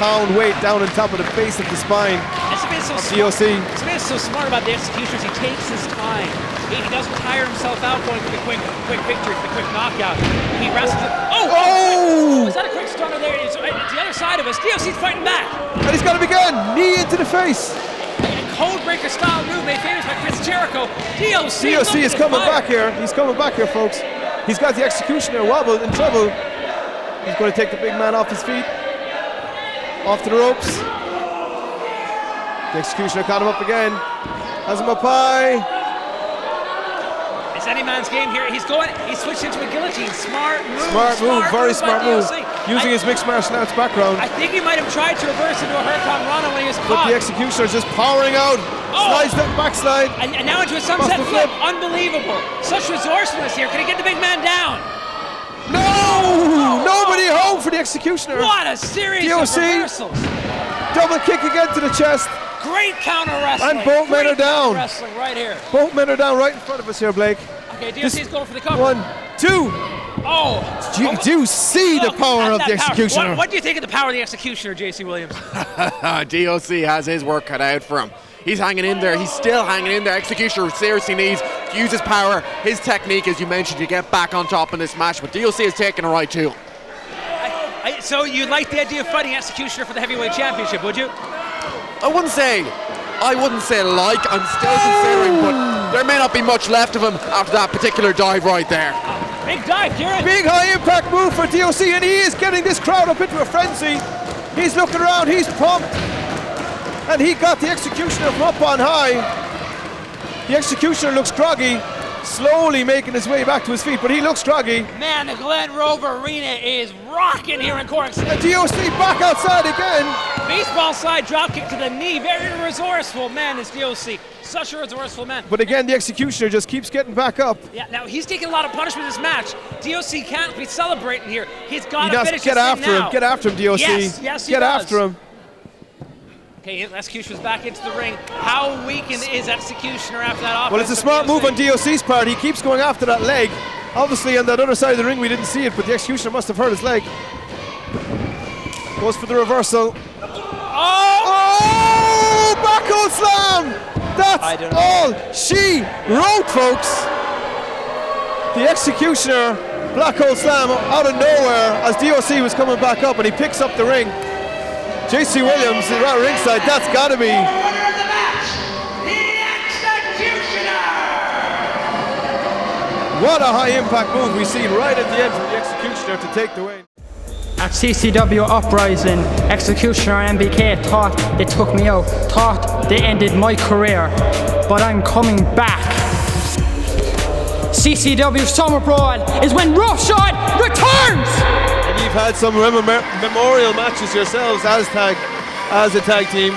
pound weight down on top of the base of the spine of D.O.C. It's been so smart about the Executioners. He takes his time. He doesn't tire himself out going for the quick victory, for the quick knockout. He wrestles it. Oh! Was that a quick stunner there? It's the other side of us. D.O.C.'s fighting back. And he's got him again. Knee into the face. Code breaker style move made famous by Chris Jericho. D.O.C. is coming back here. He's coming back here, folks. He's got the Executioner wobbled in trouble. He's going to take the big man off his feet. Off to the ropes. The Executioner caught him up again. Has him up high. It's any man's game here. He's switched into a guillotine. Smart move. Very smart move. Using his mixed martial arts background. I think he might have tried to reverse into a Hurricane Rana when he was caught. But the Executioner is just powering out. Slides that backslide. And now into a sunset flip. Unbelievable. Such resourcefulness here. Can he get the big man down? No! Nobody home for the Executioner. What a series of reversals. Double kick again to the chest. Great counter wrestling. And both men are Great counter down. Wrestling right here. Both men are down right in front of us here, Blake. Okay, D.O.C's going for the cover. 1, 2. Oh. Do you see the power of the Executioner? What do you think of the power of the Executioner, J.C. Williams? D.O.C has his work cut out for him. He's hanging in there. He's still hanging in there. Executioner seriously needs to use his power, his technique, as you mentioned, to get back on top in this match. But D.O.C is taking the right tool. So you like the idea of fighting Executioner for the heavyweight championship, would you? I wouldn't say like. I'm still considering, but there may not be much left of him after that particular dive right there. Big dive, Kieran. Big high impact move for D.O.C, and he is getting this crowd up into a frenzy. He's looking around, he's pumped. And he got the Executioner from up on high. The Executioner looks groggy, slowly making his way back to his feet, but he looks groggy. Man, the Glen Rovers Arena is rocking here in Cork. And D.O.C back outside again. Baseball slide drop kick to the knee. Very resourceful man is D.O.C. Such a resourceful man. But again, the Executioner just keeps getting back up. Yeah, now he's taking a lot of punishment in this match. D.O.C can't be celebrating here. He's got to finish get this after thing him. now. Get after him, D.O.C. Yes, he get does. after him. Okay, Executioner's back into the ring. How weakened is Executioner after that offense? Well, it's a smart move on D.O.C's part. He keeps going after that leg. Obviously, on that other side of the ring, we didn't see it, but the Executioner must have hurt his leg. Goes for the reversal. Oh! Backhold slam! That's all she wrote, folks. The Executioner black hole slam out of nowhere as D.O.C was coming back up, and he picks up the ring. J.C. Williams is right ringside. That's got to be. What a high impact move we see right at the end from the Executioner to take the win. At CCW Uprising, Executioner and MBK thought they took me out, thought they ended my career, but I'm coming back. CCW Summer Brawl is when Roughshod returns! And you've had some memorial matches yourselves as a tag team.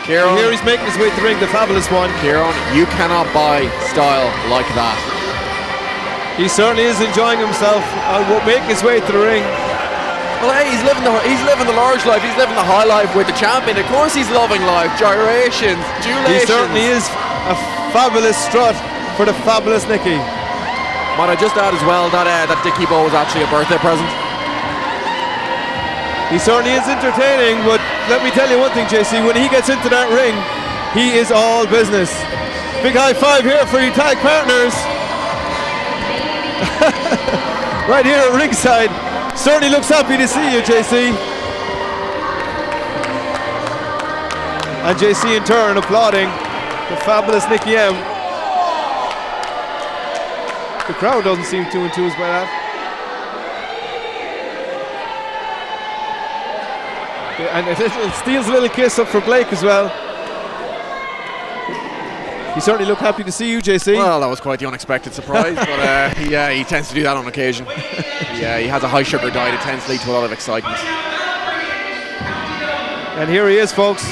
Kieran, here he's making his way to the ring, the fabulous one. Kieran, you cannot buy style like that. He certainly is enjoying himself and will make his way to the ring. Well, hey, he's living the large life. He's living the high life with the champion. Of course, he's loving life. Gyrations, He undulations. certainly is a fabulous strut for the fabulous Nicky. Might I just add as well that that Dickie Bow was actually a birthday present. He certainly is entertaining, but let me tell you one thing, JC. When he gets into that ring, he is all business. Big high five here for you tag partners. Right here at ringside. Certainly looks happy to see you, JC. And JC in turn applauding the fabulous Nicky M. The crowd doesn't seem too enthused by that. Yeah, and it steals a little kiss up for Blake as well. He certainly looked happy to see you, JC. Well, that was quite the unexpected surprise, but he tends to do that on occasion. He has a high sugar diet. It tends to lead to a lot of excitement. And here he is, folks.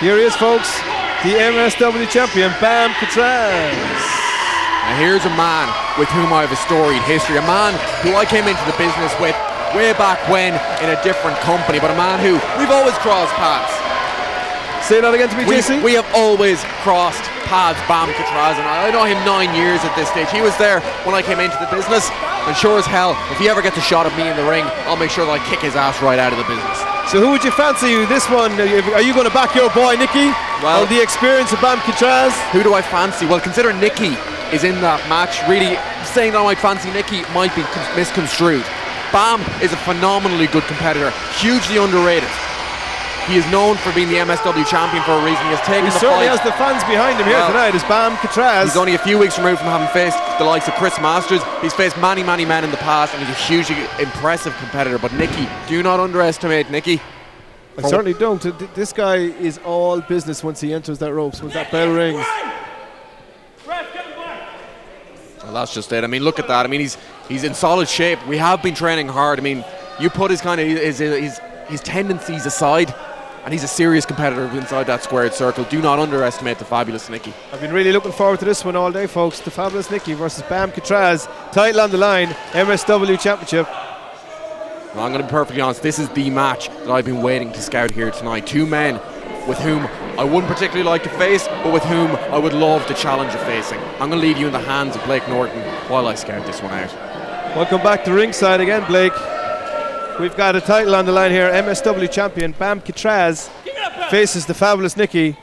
Here he is, folks. The MSW champion, Bam Katraz. Now here's a man with whom I have a storied history, a man who I came into the business with way back when in a different company, but a man who we've always crossed paths. Say that again to me, JC. We have always crossed paths, Bam Katraz, and I know him 9 years at this stage. He was there when I came into the business, and sure as hell, if he ever gets a shot at me in the ring, I'll make sure that I kick his ass right out of the business. So who would you fancy this one? Are you going to back your boy Nicky? Well, the experience of Bam Katraz? Who do I fancy? Well, considering Nicky is in that match, really saying that I might fancy Nicky might be misconstrued. Bam is a phenomenally good competitor, hugely underrated. He is known for being the MSW champion for a reason. He has taken the certainly fight. has the fans behind him here tonight. Is Bam Katraz. He's only a few weeks removed from having faced the likes of Chris Masters. He's faced many men in the past, and he's a hugely impressive competitor. But Nicky, do not underestimate Nicky. I certainly don't. This guy is all business once he enters that ropes, once that bell rings. Well, that's just it. I mean, look at that. I mean, he's in solid shape. We have been training hard. I mean, you put his kind of his tendencies aside, and he's a serious competitor inside that squared circle. Do not underestimate the fabulous Nicky. I've been really looking forward to this one all day, folks. The fabulous Nicky versus Bam Katraz. Title on the line, MSW Championship. Well, I'm going to be perfectly honest, this is the match that I've been waiting to scout here tonight. Two men with whom I wouldn't particularly like to face, but with whom I would love the challenge of facing. I'm going to leave you in the hands of Blake Norton while I scout this one out. Welcome back to ringside again, Blake. We've got a title on the line here. MSW champion Bam Katraz faces the fabulous Nicky.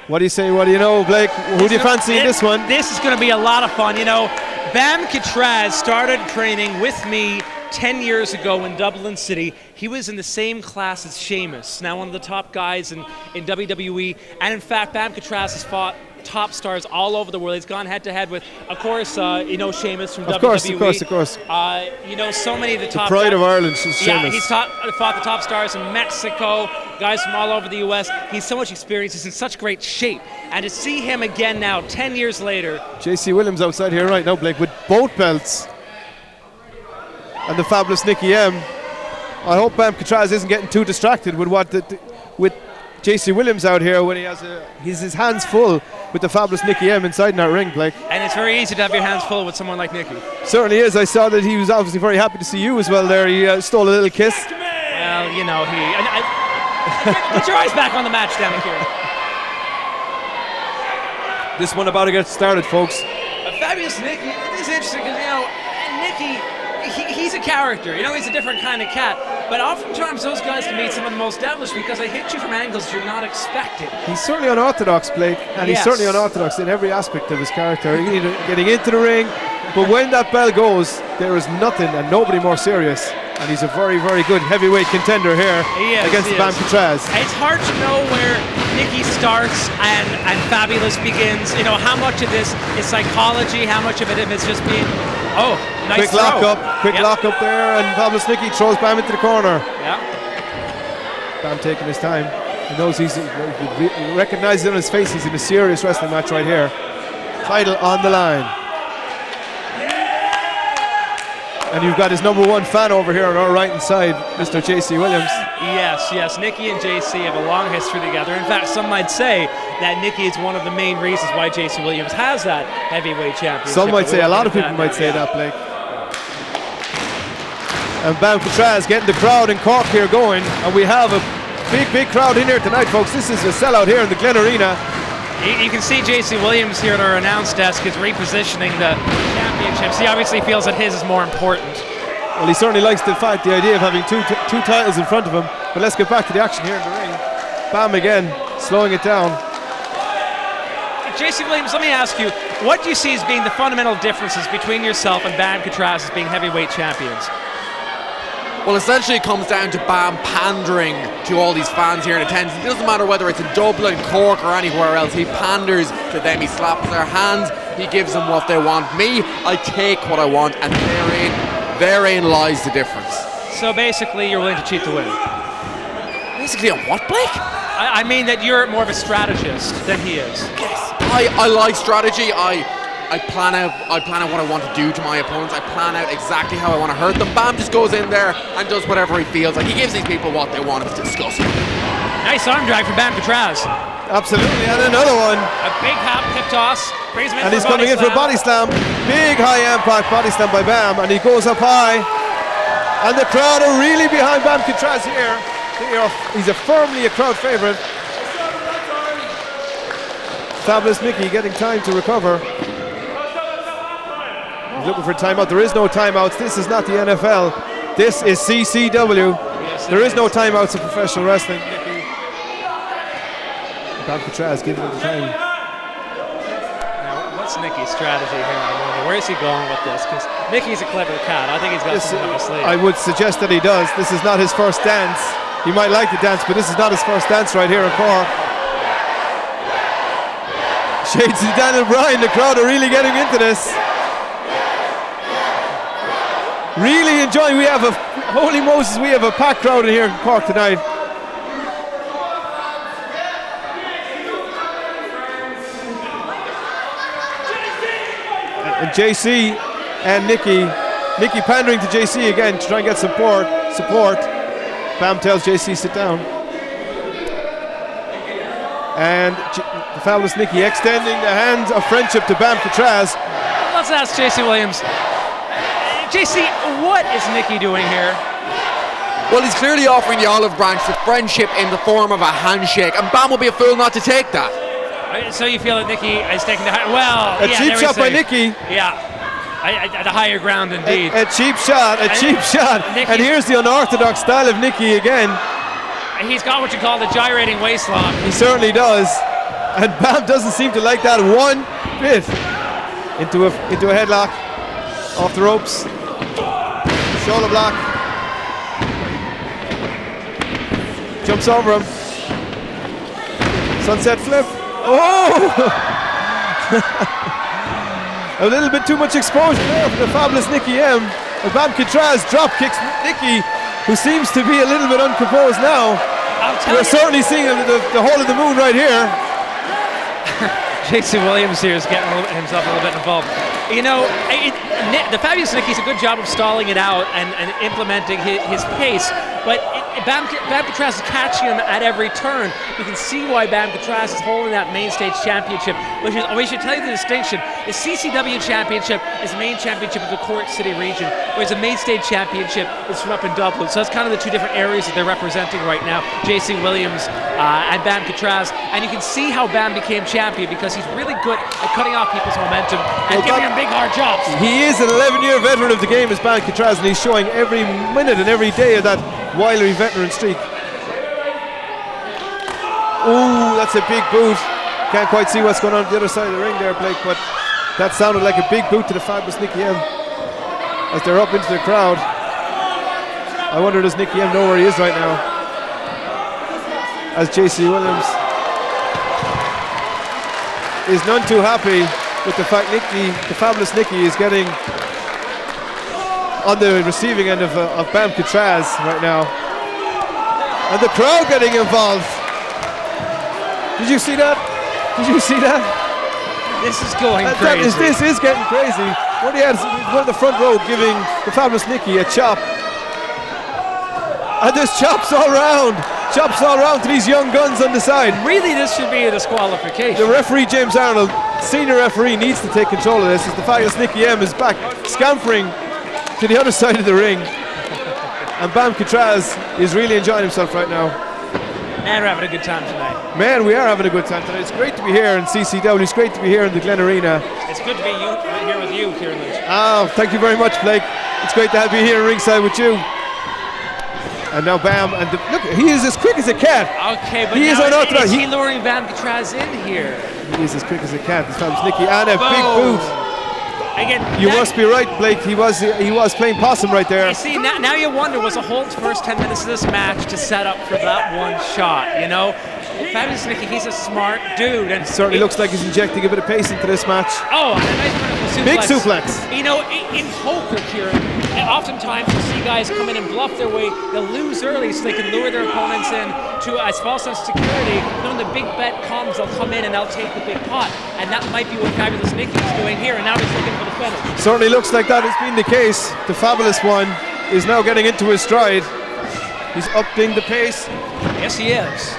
What do you say? What do you know, Blake? Who do you fancy in this one? This is going to be a lot of fun. You know, Bam Katraz started training with me 10 years ago in Dublin City. He was in the same class as Sheamus, now one of the top guys in WWE. And in fact, Bam Katraz has fought top stars all over the world. He's gone head to head with, of course, you know Sheamus from WWE. Of course. You know, so many of the top. The pride guys. of Ireland, Sheamus. Yeah, he's fought the top stars in Mexico, guys from all over the US. He's so much experience. He's in such great shape. And to see him again now, 10 years later. JC Williams outside here right now, Blake, with both belts. And the fabulous Nicky M. I hope Bam Katraz isn't getting too distracted with with JC Williams out here when he has his hands full with the fabulous Nicky M inside in that ring, Blake. And it's very easy to have your hands full with someone like Nicky. Certainly is. I saw that he was obviously very happy to see you as well there. He stole a little kiss. Well, you know, get your eyes back on the match down here. This one about to get started, folks. A fabulous Nicky. It is interesting because, you know, Nicky, he's a character. You know, he's a different kind of cat. But oftentimes those guys can be some of the most devilish because they hit you from angles you're not expecting. He's certainly unorthodox, Blake, and he's certainly unorthodox in every aspect of his character. Getting into the ring, but when that bell goes, there is nothing and nobody more serious. And he's a very, very good heavyweight contender here against Bam Katraz. It's hard to know where Nicky starts and Fabulous begins. You know, how much of this is psychology, how much of it is just being, nice quick lock up there, and Fabulous Nicky throws Bam into the corner. Yeah. Bam taking his time. He knows he recognizes it on his face. He's in a serious wrestling match right here. Title on the line. And you've got his number one fan over here on our right hand side, Mr. JC Williams. Yes. Nicky and JC have a long history together. In fact, some might say that Nicky is one of the main reasons why JC Williams has that heavyweight championship. Some might say, a lot of people might say that, Blake. And Bam Katraz getting the crowd in Cork here going. And we have a big crowd in here tonight, folks. This is a sellout here in the Glen Arena. You can see JC Williams here at our announce desk is repositioning the championships. He obviously feels that his is more important. Well, he certainly likes the idea of having two titles in front of him. But let's get back to the action here in the ring. Bam again, slowing it down. JC Williams, let me ask you, what do you see as being the fundamental differences between yourself and Bam Katraz as being heavyweight champions? Well, essentially it comes down to Bam pandering to all these fans here in attendance. It doesn't matter whether it's in Dublin, Cork or anywhere else. He panders to them. He slaps their hands. He gives them what they want. Me, I take what I want, and therein lies the difference. So basically you're willing to cheat to win? Basically on what, Blake? I mean that you're more of a strategist than he is. Yes. I like strategy. I plan out what I want to do to my opponents. I plan out exactly how I want to hurt them. Bam just goes in there and does whatever he feels like. He gives these people what they want. It's disgusting. Nice arm drag from Bam Katraz. Absolutely, and another one. A big hip toss. Brings him in and he's coming in for a body slam. Big high impact body slam by Bam, and he goes up high. And the crowd are really behind Bam Katraz here. He's firmly a crowd favourite. Fabulous Nicky getting time to recover. He's looking for a timeout. There is no timeouts. This is not the NFL. This is CCW. Yes, there is no timeouts in professional wrestling. Bam Katraz giving him the time. Now, what's Nicky's strategy here? I wonder, where is he going with this? Because Nicky's a clever cat. I think he's got something up his sleeve. I would suggest that he does. This is not his first dance. He might like the dance, but this is not his first dance right here in Cork. Shades of Daniel Bryan. The crowd are really getting into this. Really enjoying. We have holy Moses, we have a packed crowd in here in Cork tonight. And JC and Nicky pandering to JC again to try and get support. Bam tells JC sit down. And the fabulous Nicky extending the hands of friendship to Bam Katraz. Let's ask JC Williams. JC, what is Nicky doing here? Well, he's clearly offering the olive branch to friendship in the form of a handshake, and Bam will be a fool not to take that. So you feel that Nicky is taking the a cheap shot by Nicky. Yeah, the higher ground indeed. A cheap shot, cheap shot. And here's the unorthodox style of Nicky again. He's got what you call the gyrating waist lock. He certainly does. And Bam doesn't seem to like that one bit. Into a headlock. Off the ropes. Shoulder block. Jumps over him. Sunset flip. Oh! A little bit too much exposure there for the fabulous Nicky M. And Bam Katraz drop kicks Nicky, who seems to be a little bit uncomposed now. We're certainly seeing the whole of the moon right here. JC Williams here is getting himself a little bit involved. You know, the fabulous Nicky's a good job of stalling it out and implementing his pace, but Bam Katraz is catching him at every turn. You can see why Bam Katraz is holding that main stage championship, which is, we should tell you the distinction. The CCW Championship is the main championship of the Cork City region, whereas the main stage championship is from up in Dublin. So that's kind of the two different areas that they're representing right now, JC Williams and Bam Katraz. And you can see how Bam became champion because he's really good at cutting off people's momentum and giving them big hard jobs. He is an 11-year veteran of the game as Bam Katraz, and he's showing every minute and every day of that wilery veteran streak. Ooh, that's a big boot. Can't quite see what's going on the other side of the ring there, Blake, but that sounded like a big boot to the fabulous Nicky M as they're up into the crowd. I wonder, does Nicky M know where he is right now? As JC Williams is none too happy with the fact Nicky, the fabulous Nicky, is getting on the receiving end of Bam Katraz right now. And the crowd getting involved. Did you see that? Did you see that? This is going crazy. This is getting crazy. One of the front row giving the fabulous Nicky a chop. And there's chops all around. Chops all around to these young guns on the side. Really, this should be a disqualification. The referee, James Arnold, senior referee, needs to take control of this as the fabulous Nicky M is back scampering to the other side of the ring. And Bam Katraz is really enjoying himself right now. Man, we're having a good time tonight. Man, we are having a good time tonight. It's great to be here in CCW. It's great to be here in the Glen Arena. It's good to be here with you, Kieran Lynch. Oh, thank you very much, Blake. It's great to have you here in ringside with you. And now Bam, and look, he is as quick as a cat. Okay, but he is unorthodox. Is he luring Bam Katraz in here? He is as quick as a cat. This time's Nicky, and a big boot. Again, you must be right, Blake. He was playing possum right there. You see, now you wonder, was Holt's first 10 minutes of this match to set up for that one shot? You know, fabulous Nicky. He's a smart dude, and certainly looks like he's injecting a bit of pace into this match. Oh, and a nice vertical suplex. Big suplex. You know, in poker, Kieran, oftentimes you see guys come in and bluff their way. They'll lose early so they can lure their opponents in to a false sense of security. Then when the big bet comes, they'll come in and they'll take the big pot. And that might be what fabulous Nicky is doing here. And now he's looking for the finish. Certainly looks like that has been the case. The fabulous one is now getting into his stride. He's upping the pace. Yes, he is.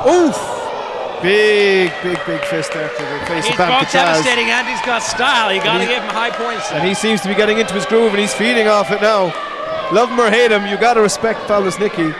Oof! Big fist there to the face of Bam Katraz. He's both devastating and he's got style. You got to give him high points there. And he seems to be getting into his groove and he's feeding off it now. Love him or hate him, you got to respect fabulous Nicky.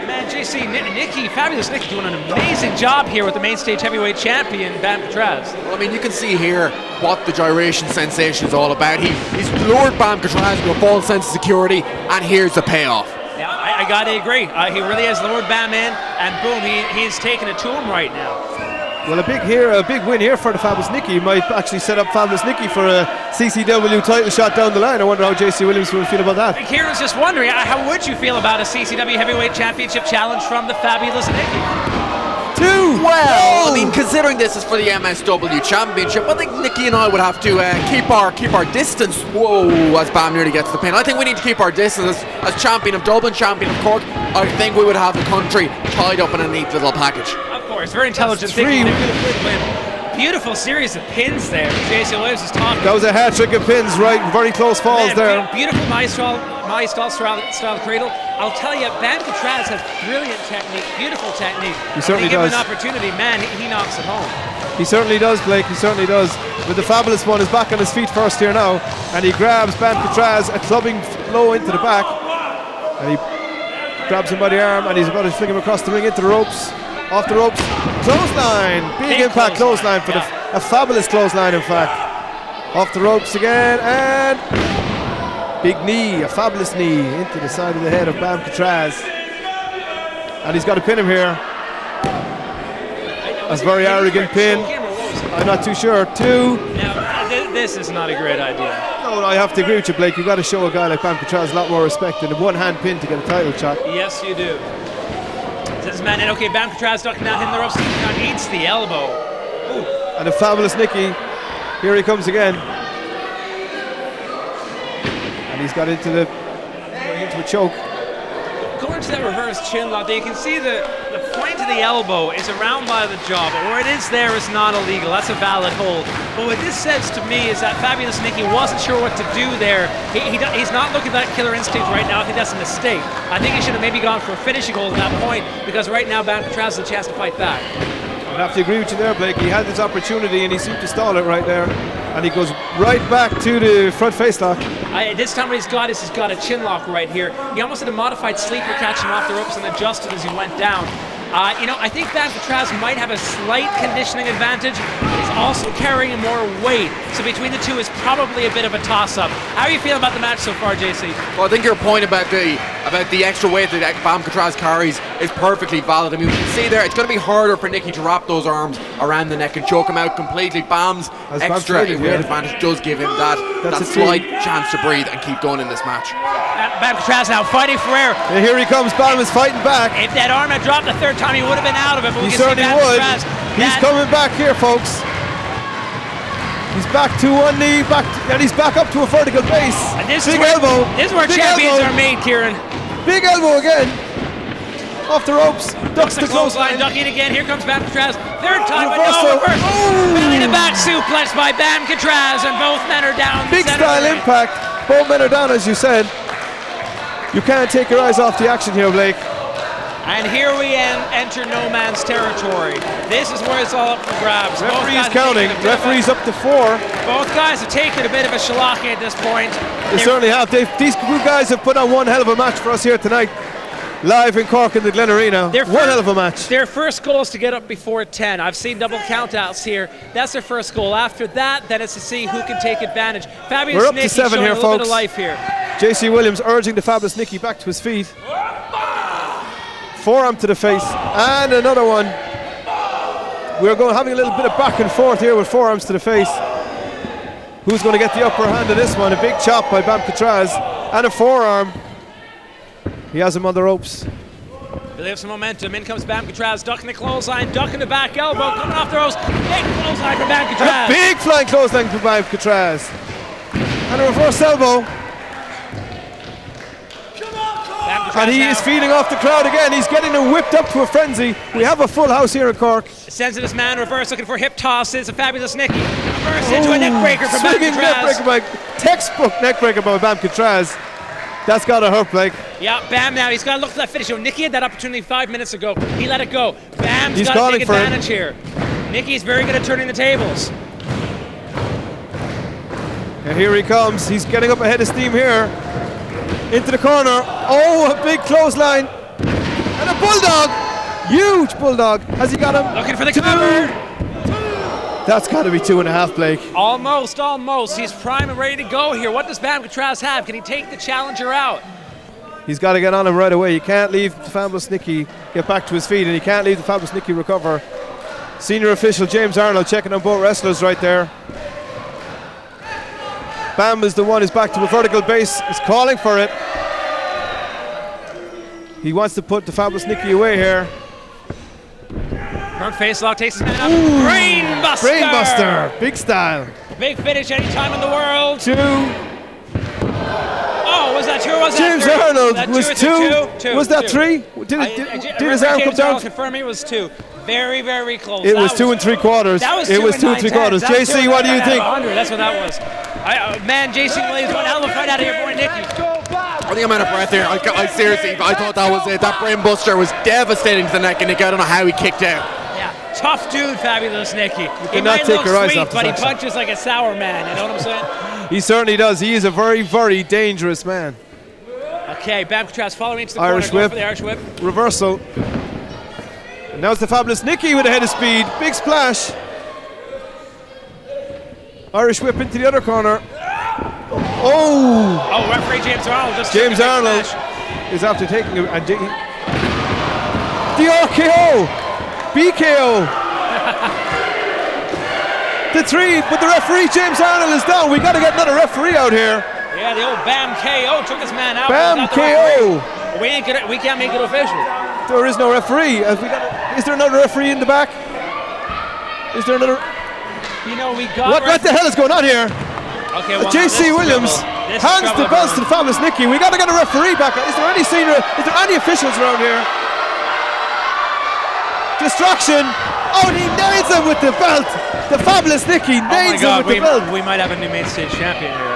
Man, JC, Nicky, fabulous Nicky doing an amazing job here with the main stage heavyweight champion, Bam Katraz. Well, I mean, you can see here what the gyration sensation is all about. He's lured Bam Katraz to a false sense of security, and here's the payoff. Yeah, I gotta agree. He really has lured Bam in, and boom, he's taking it to him right now. Well, a big win here for the fabulous Nicky. Might actually set up fabulous Nicky for a CCW title shot down the line. I wonder how JC Williams will feel about that. Kieran's just wondering, how would you feel about a CCW Heavyweight Championship challenge from the fabulous Nicky? Well, I mean, considering this is for the MSW Championship, I think Nicky and I would have to keep our distance. Whoa, as Bam nearly gets the pin. I think we need to keep our distance as champion of Dublin, champion of Cork. I think we would have the country tied up in a neat little package. Of course, very intelligent thinking. Beautiful series of pins there. Jason Williams is talking. That was a hat trick of pins, right? Very close falls there. Beautiful style cradle. I'll tell you, Bam Katraz has brilliant technique, beautiful technique. He certainly does. does. Give him an opportunity, man, he knocks it home. He certainly does, Blake. He certainly does. But the Fabulous One is back on his feet first here now, and he grabs Bam Katraz, a clubbing blow into the back, and he grabs him by the arm, and he's about to fling him across the ring into the ropes. Off the ropes, clothesline, big impact clothesline for a fabulous clothesline, in fact. Off the ropes again, and big knee, a fabulous knee into the side of the head of Bam Katraz, and he's got to pin him here. That's a very arrogant pin. I'm not too sure. 2. Now, this is not a great idea. No, I have to agree with you, Blake. You've got to show a guy like Bam Katraz a lot more respect than a one-hand pin to get a title shot. Yes, you do. This man, and okay, Bam Katraz ducking down, hitting the ropes, now eats the elbow. Ooh. And the fabulous Nicky, here he comes again. And he's got into a choke. Going to that reverse chin lock there, you can see the point of the elbow is around by the jaw, but where it is there is not illegal. That's a valid hold. But what this says to me is that Fabulous Nicky wasn't sure what to do there. He's not looking at that killer instinct right now. I think that's a mistake. I think he should have maybe gone for a finishing hold at that point, because right now Bam Katraz has a chance to fight back. I have to agree with you there, Blake. He had this opportunity and he seemed to stall it right there. And he goes right back to the front face lock. This time what he's got a chin lock right here. He almost had a modified sleeper catching off the ropes and adjusted as he went down. I think Bam Katraz might have a slight conditioning advantage, but he's also carrying more weight. So between the two is probably a bit of a toss-up. How are you feeling about the match so far, JC? Well, I think your point about the extra weight that Bam Katraz carries is perfectly valid. I mean, we can see there, it's going to be harder for Nicky to wrap those arms around the neck and choke him out completely. Bam's extra weight advantage does give him that slight chance to breathe and keep going in this match. Bam Katraz now fighting for air. And here he comes, Bam is fighting back. If that arm had dropped the third time, he would have been out of it. But he certainly would. He's coming back here, folks. He's back to one knee, and he's back up to a vertical base. And this big is where, elbow. This is where champions are made, Kieran. Big elbow again. Off the ropes. Ducks the clothesline. Ducking again. Here comes Bam Katraz. Third time, but no reverse. Belly to back suplex by Bam Katraz, and both men are down. Big style impact. Both men are down, as you said. You can't take your eyes off the action here, Blake. And here we enter no man's territory. This is where it's all up for grabs. Referee's counting. Referee's up to 4. Both guys have taken a bit of a shellacking at this point. They certainly have. These two guys have put on one hell of a match for us here tonight. Live in Cork in the Glen Arena. One hell of a match. Their first goal is to get up before 10. I've seen double countouts here. That's their first goal. After that, then it's to see who can take advantage. Fabulous We're up Nicky to 7 showing here, a little folks. bit of life here. JC Williams urging the Fabulous Nicky back to his feet. Forearm to the face, and another one. We're having a little bit of back and forth here with forearms to the face. Who's going to get the upper hand in this one? A big chop by Bam Katraz, and a forearm. He has him on the ropes. They have some momentum. In comes Bam Katraz, ducking the clothesline, ducking the back elbow, coming off the ropes. Big clothesline for Bam Katraz. A big flying clothesline for Bam Katraz. And a reverse elbow. And he is feeding off the crowd again. He's getting them whipped up to a frenzy. We have a full house here in Cork. Sends it this man, reverse looking for hip tosses. A fabulous Nicky. Reverse into a neck breaker for Bam Katraz. Textbook neck breaker by Bam Katraz. That's got to hurt, Blake. Yeah, Bam now. He's got to look for that finish. Nicky had that opportunity 5 minutes ago. He let it go. Bam's got a big advantage here. Nicky's very good at turning the tables. And here he comes. He's getting up ahead of steam here. Into the corner. Oh, a big clothesline. And a bulldog. Huge bulldog. Has he got him? Looking for the cover. That's got to be 2.5, Blake. Almost. He's prime and ready to go here. What does Bam Katraz have? Can he take the challenger out? He's got to get on him right away. You can't leave the Fabulous Nicky get back to his feet, and you can't leave the Fabulous Nicky recover. Senior official James Arnold checking on both wrestlers right there. Bam is the one who's back to a vertical base. He's calling for it. He wants to put the Fabulous Nicky away here. Front face lock takes his man up. Brain buster. Brain buster. Big style. Big finish any time in the world. 2. Oh, was that that two or was James that three? Arnold That was two. Was that three? Did his arm come James down? Arnold confirmed it was two. Very, very close. It was 2 3/4. That was it 2 was 2 3/4. JC, what do you think? That's what that was. Man, JC Williams, one hell of a fight out of your boy Nicky. I think I'm out of breath here. I seriously, I thought that was it. That brain buster was devastating to the neck, and Nicky, I don't know how he kicked out. Yeah, tough dude, fabulous Nicky. He cannot might take look your eyes sweet, off the but he action. punches like a sour man. You know what I'm saying? He certainly does. He is a very, very dangerous man. Okay, Bam Katraz following into the Irish corner, going whip. for the Irish whip. Reversal. And now it's the fabulous Nicky with a head of speed. Big splash. Irish whip into the other corner. Oh! Oh, referee James Arnold just James took a big Arnold smash. is after taking the RKO! BKO! The three, but the referee James Arnold is down. We got to get another referee out here. Yeah, the old Bam KO took his man out. Bam But not the KO! referee. We can't make it official. There is no referee. Is there another referee in the back? Is there another? You know, we got. What the hell is going on here? Okay, well, JC Williams hands the belts to the fabulous Nicky. We got to get a referee back. Is there any senior? Is there any officials around here? Distraction. Oh, and he nails him with the belt. The fabulous Nicky nails him with the belt. We might have a new main stage champion here.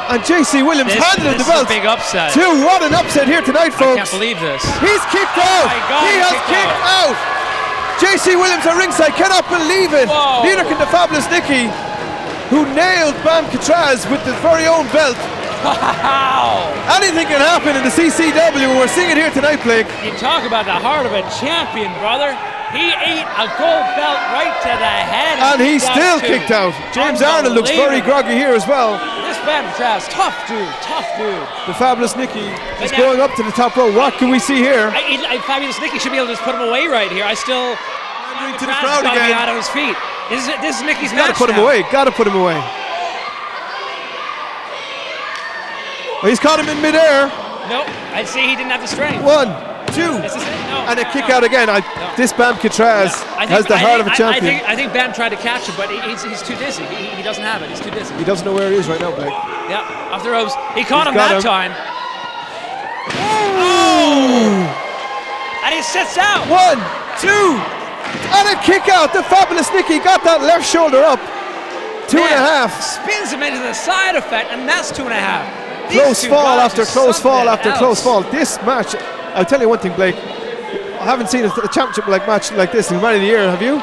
And JC Williams handed him the belt. This is a big upset. What an upset here tonight, folks. I can't believe this. He's kicked out. my God, he has kicked out. JC Williams at ringside cannot believe it. Whoa. Neither can the fabulous Nicky, who nailed Bam Katraz with his very own belt. Wow. Anything can happen in the CCW. We're seeing it here tonight, Blake. You talk about the heart of a champion, brother. He ate a gold belt right to the head. And he still kicked out. James Arnold looks very groggy here as well. This Bam Katraz, tough dude. The fabulous Nicky is going up to the top row. What can we see here? Fabulous Nicky should be able to just put him away right here. To the crowd again. Be out on his feet. This is Nicky's Got to match put him now. away. Got to put him away. Well, he's caught him in midair. Nope. I see he didn't have the strength. 1, 2, This is it. No, and a kick out again. This Bam Katraz I has the heart of a champion. I think Bam tried to catch him, but he's too dizzy. He doesn't have it. He's too dizzy. He doesn't know where he is right now, Blake. Yeah, off the ropes. He caught him got that him. time. Oh! And he sits out. 1, 2, and a kick out. The fabulous Nicky got that left shoulder up. 2.5. Spins him into the side effect, and that's 2.5. Close fall after close fall after close fall. This match, I'll tell you one thing, Blake. I haven't seen a championship match like this in many of the year, have you?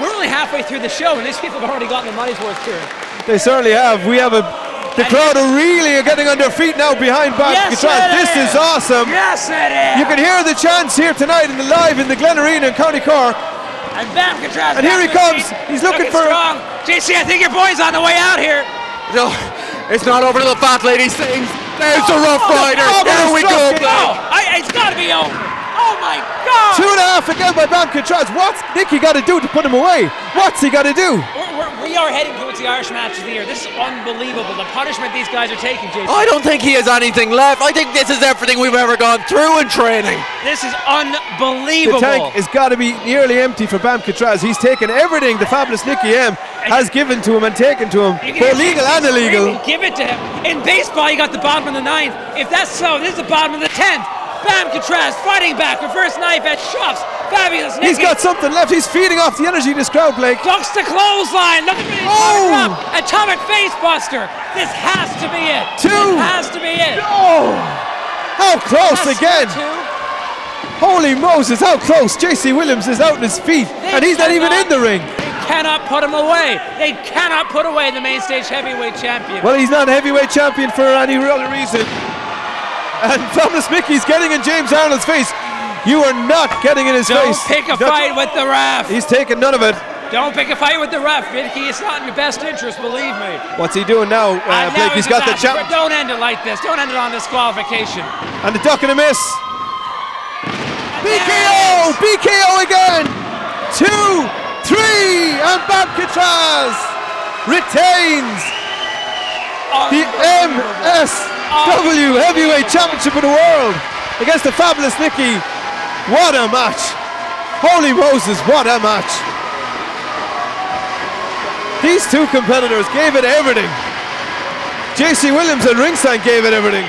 We're only halfway through the show, and these people have already gotten their money's worth here. They certainly have. The crowd are really getting on their feet now behind Bam Katraz. This is awesome. Yes, it is. You can hear the chants here tonight in the live in the Glen Arena in County Cork. And Bam Katraz. And here he comes. He's looking for. Strong. JC, I think your boy's on the way out here. No, it's not over till the fat lady sings. There's a Rough Rider. Here we go, Blake. It's got to be over. Oh my God! 2.5 again by Bam Katraz. What's Nicky got to do to put him away? What's he got to do? We are heading towards the Irish match of the year. This is unbelievable. The punishment these guys are taking, Jason. I don't think he has anything left. I think this is everything we've ever gone through in training. This is unbelievable. The tank has got to be nearly empty for Bam Katraz. He's taken everything the fabulous Nicky M has given to him and taken to him, both legal and illegal. Give it to him. In baseball, you got the bottom of the 9th. If that's so, this is the bottom of the 10th. Bam Katraz fighting back, reverse knife at Shuffs. Fabulous Nicky. He's got something left. He's feeding off the energy of this crowd, Blake. Ducks the clothesline. Look at me. Oh! Atomic face buster. This has to be it. 2. This has to be it. Oh! How close again. Holy Moses, how close. JC Williams is out on his feet, and he's not even in the ring. They cannot put him away. They cannot put away the main stage heavyweight champion. Well, he's not a heavyweight champion for any other reason. And Thomas Mickey's getting in James Arnold's face. You are not getting in his face. Don't pick a fight with the ref. He's taking none of it. Don't pick a fight with the ref, Nicky. It's not in your best interest, believe me. What's he doing now, Blake? He's got the champ. Don't end it like this. Don't end it on disqualification. And the duck and a miss. BKO! BKO again! 2, 3, and Bam Katraz retains the MSW Heavyweight Championship of the World against the fabulous Nicky. What a match! Holy Moses, what a match! These two competitors gave it everything. JC Williams and ringside gave it everything.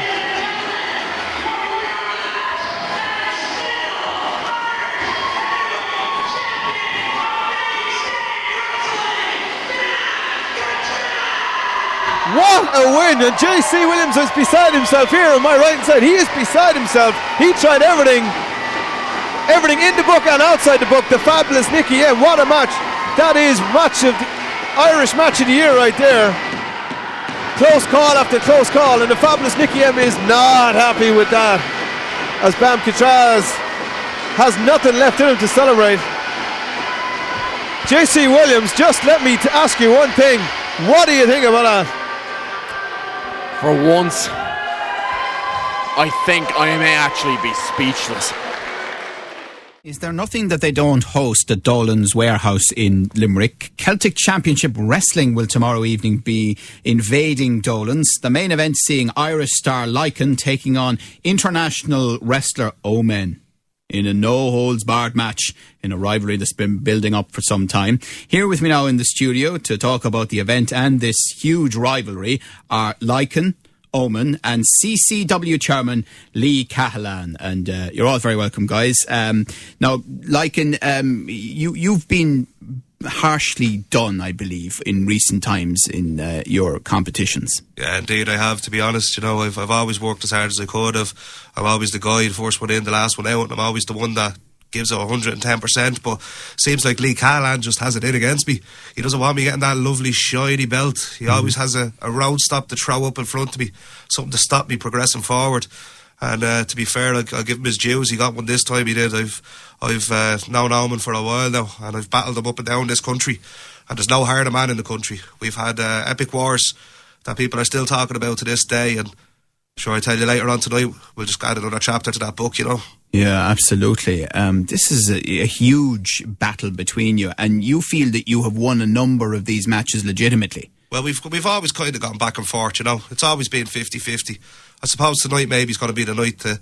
What a win! And JC Williams is beside himself here on my right hand side. He is beside himself. He tried everything in the book and outside the book. The fabulous Nicky M. What a match! That is Irish match of the year right there. Close call after close call, and the fabulous Nicky M is not happy with that, as Bam Katraz has nothing left in him to celebrate. JC Williams, just let me ask you one thing. What do you think about that? For once, I think I may actually be speechless. Is there nothing that they don't host at Dolan's Warehouse in Limerick? Celtic Championship Wrestling will tomorrow evening be invading Dolan's. The main event seeing Irish star Lycan taking on international wrestler Omen in a no-holds-barred match in a rivalry that's been building up for some time. Here with me now in the studio to talk about the event and this huge rivalry are Lycan, Omen and CCW chairman Lee Cahalane. And you're all very welcome, guys. Now, Lycan, you've been harshly done, I believe, in recent times in your competitions. Yeah, indeed I have, to be honest. You know, I've always worked as hard as I could have. I'm always the guy, the first one in, the last one out, and I'm always the one that gives it 110%, but seems like Lee Cahalane just has it in against me. He doesn't want me getting that lovely shiny belt. He always has a round stop to throw up in front of me, something to stop me progressing forward. And to be fair, I'll give him his dues. He got one this time, he did. I've known Omen for a while now, and I've battled him up and down this country, and there's no harder man in the country. We've had epic wars that people are still talking about to this day, and sure, I tell you later on tonight, we'll just add another chapter to that book, you know. Yeah, absolutely. This is a huge battle between you, and you feel that you have won a number of these matches legitimately. Well, we've always kind of gone back and forth, you know. It's always been 50-50. I suppose tonight maybe is going to be the night to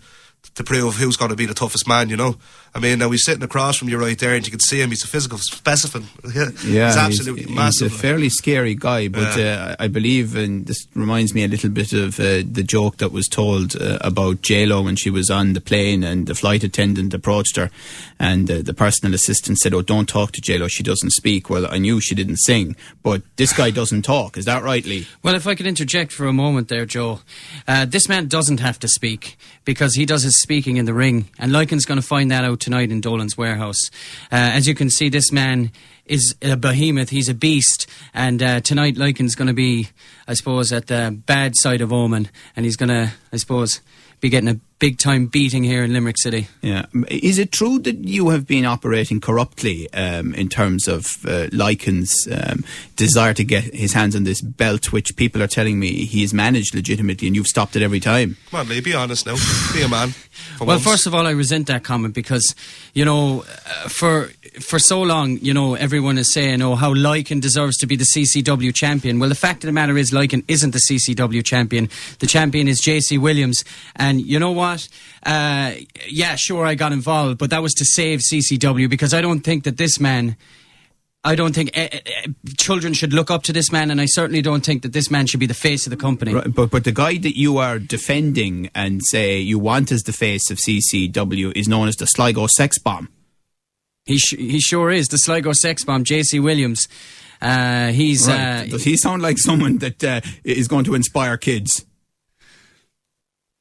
prove who's going to be the toughest man, you know. I mean, now he's sitting across from you right there, and you can see him. He's a physical specimen. Yeah, he's absolutely massive. He's a fairly scary guy, but I believe, and this reminds me a little bit of the joke that was told about J-Lo when she was on the plane and the flight attendant approached her, and the personal assistant said, "Oh, don't talk to J-Lo, she doesn't speak." Well, I knew she didn't sing, but this guy doesn't talk. Is that right, Lee? Well, if I could interject for a moment there, Joe. This man doesn't have to speak, because he does his speaking in the ring, and Lycan's going to find that out tonight in Dolan's Warehouse. As you can see, this man is a behemoth. He's a beast, and tonight Lycan's going to be, I suppose, at the bad side of Omen, and he's going to, I suppose, be getting a big time beating here in Limerick City. Yeah. Is it true that you have been operating corruptly in terms of Lycan's desire to get his hands on this belt, which people are telling me he has managed legitimately, and you've stopped it every time? Come on, Lee, be honest now. Be a man. Well, first of all, I resent that comment because, you know, for so long, you know, everyone is saying, oh, how Lycan deserves to be the CCW champion. Well, the fact of the matter is Lycan isn't the CCW champion. The champion is JC Williams. And you know what? Yeah, sure, I got involved, but that was to save CCW, because I don't think that this man... I don't think children should look up to this man, and I certainly don't think that this man should be the face of the company. Right, but the guy that you are defending and say you want as the face of CCW is known as the Sligo Sex Bomb. He sure is, the Sligo Sex Bomb, JC Williams. Does he sound like someone that is going to inspire kids?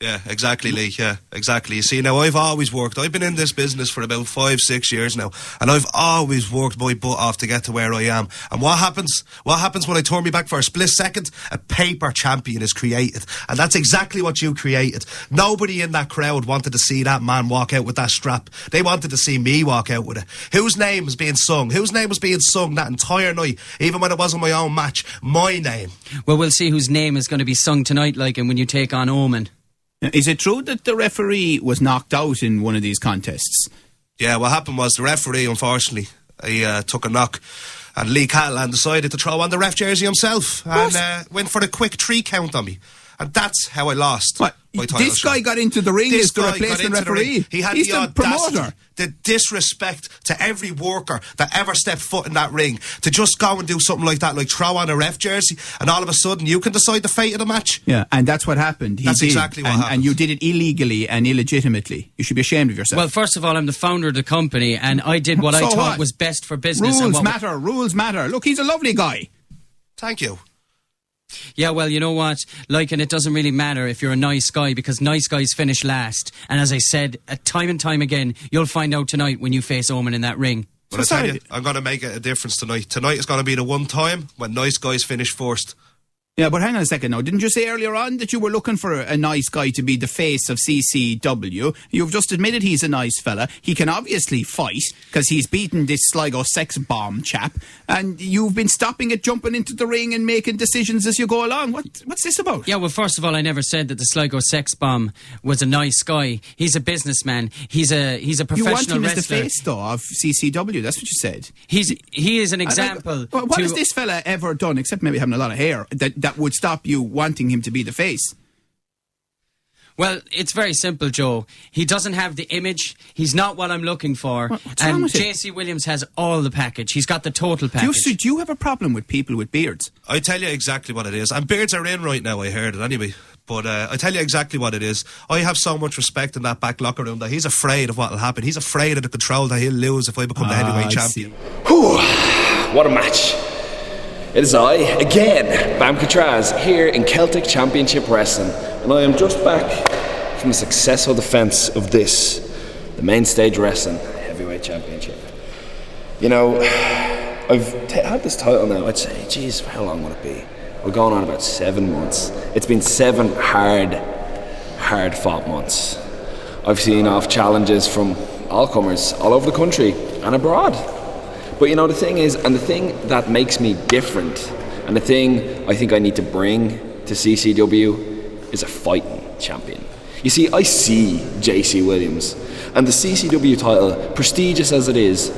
Yeah, exactly, Lee. Yeah, exactly. You see, now I've been in this business for about 5-6 years now, and I've always worked my butt off to get to where I am. And what happens? What happens when I turn me back for a split second? A paper champion is created, and that's exactly what you created. Nobody in that crowd wanted to see that man walk out with that strap. They wanted to see me walk out with it. Whose name was being sung? Whose name was being sung that entire night, even when it wasn't my own match? My name. Well, we'll see whose name is going to be sung tonight, like, and when you take on Omen. Is it true that the referee was knocked out in one of these contests? Yeah, what happened was the referee, unfortunately, he took a knock, and Lee Cahalane decided to throw on the ref jersey himself and went for the quick 3 count on me. And that's how I lost. What? This guy got into the ring as the replacement referee. He had He's the promoter. audacity, the disrespect to every worker that ever stepped foot in that ring to just go and do something like that, like throw on a ref jersey, and all of a sudden you can decide the fate of the match. Yeah, and that's what happened. That's exactly what happened. And you did it illegally and illegitimately. You should be ashamed of yourself. Well, first of all, I'm the founder of the company, and I did what I thought was best for business. Rules matter. Look, he's a lovely guy. Thank you. Yeah, well, you know what? Lycan, it doesn't really matter if you're a nice guy, because nice guys finish last. And as I said, time and time again, you'll find out tonight when you face Omen in that ring. But I tell you, I'm going to make it a difference tonight. Tonight is going to be the one time when nice guys finish first. Yeah, but hang on a second now. Didn't you say earlier on that you were looking for a nice guy to be the face of CCW? You've just admitted he's a nice fella. He can obviously fight, because he's beaten this Sligo sex bomb chap. And you've been stopping it, jumping into the ring and making decisions as you go along. What's this about? Yeah, well, first of all, I never said that the Sligo sex bomb was a nice guy. He's a businessman. He's a professional wrestler. You want him as the face, though, of CCW. That's what you said. He is an example. What has this fella ever done, except maybe having a lot of hair, that would stop you wanting him to be the face? Well, it's very simple, Joe. He doesn't have the image. He's not what I'm looking for. What's wrong with JC Williams has all the package. He's got the total package. Do you have a problem with people with beards? I tell you exactly what it is. And beards are in right now, I heard it anyway. But I tell you exactly what it is. I have so much respect in that back locker room that he's afraid of what will happen. He's afraid of the control that he'll lose if I become the heavyweight champion. Whew, what a match. It is I, again, Bam Katraz, here in Celtic Championship Wrestling, and I am just back from the successful defence of this, the main stage wrestling heavyweight championship. You know, I've had this title now, I'd say, geez, how long would it be? We're going on about 7 months. It's been 7 hard fought months. I've seen off challenges from all comers all over the country and abroad. But you know, the thing is, and the thing that makes me different, and the thing I think I need to bring to CCW is a fighting champion. You see, I see JC Williams, and the CCW title, prestigious as it is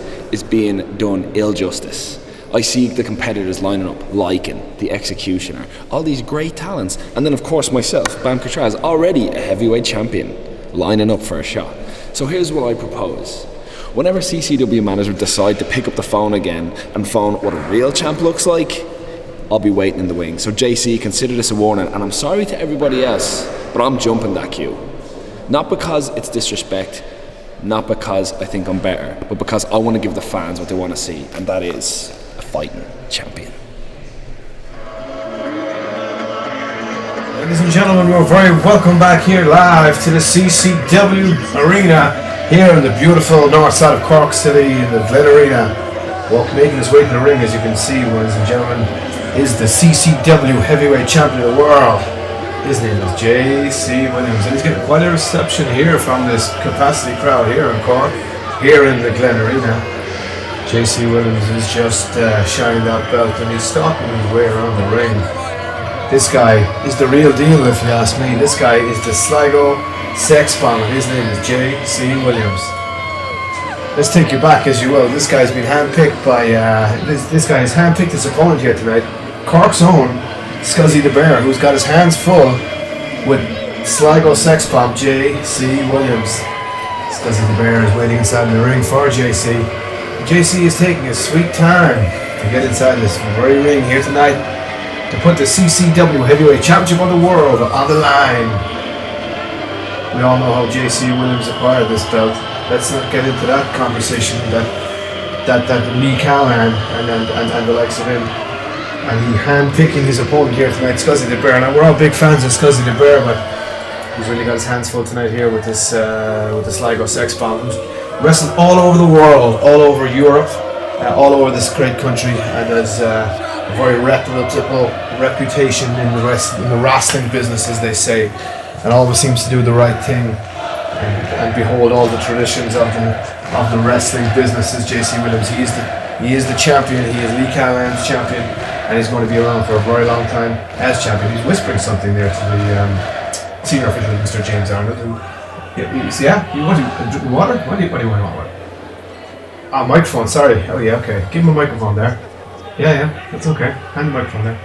being done ill justice. I see the competitors lining up, Lycan, the Executioner, all these great talents, and then of course myself, Bam Katraz, already a heavyweight champion, lining up for a shot. So here's what I propose. Whenever CCW management decide to pick up the phone again and phone what a real champ looks like, I'll be waiting in the wings. So JC, consider this a warning, and I'm sorry to everybody else, but I'm jumping that queue. Not because it's disrespect, not because I think I'm better, but because I want to give the fans what they want to see, and that is a fighting champion. Ladies and gentlemen, we're very welcome back here live to the CCW Arena here in the beautiful north side of Cork City in the Glen Arena. Making his way to the ring, as you can see, ladies and gentlemen, is the CCW Heavyweight Champion of the world. His name is JC Williams, and he's getting quite a reception here from this capacity crowd here in Cork, here in the Glen Arena. JC Williams is just shining that belt, and he's stalking his way around the ring. This guy is the real deal, if you ask me. This guy is the Sligo sex bomb, and his name is JC Williams. Let's take you back, as you will. This guy's been handpicked by this guy has handpicked his opponent here tonight, Cork's own Scuzzy the Bear, who's got his hands full with Sligo sex bomb JC Williams. Scuzzy the Bear is waiting inside the ring for JC. JC is taking his sweet time to get inside this very ring here tonight to put the CCW Heavyweight Championship of the world on the line. We all know how JC Williams acquired this belt. Let's not get into that conversation that me, Cahalane, and the likes of him. And he handpicking his opponent here tonight, Scuzzy the Bear. Now we're all big fans of Scuzzy the Bear, but he's really got his hands full tonight here with this Sligo sex bomb. Who's wrestled all over the world, all over Europe, all over this great country, and has a very reputable reputation in the wrestling business, as they say, and always seems to do the right thing and behold all the traditions of the wrestling business. Is JC Williams. He is the champion. He is Lee Cahalane's champion, and he's going to be around for a very long time as champion. He's whispering something there to the senior official, Mr. James Arnold. You want water? What do you want? Microphone. Sorry. Oh yeah. Okay. Give him a microphone there. Yeah. That's okay. Hand the microphone there.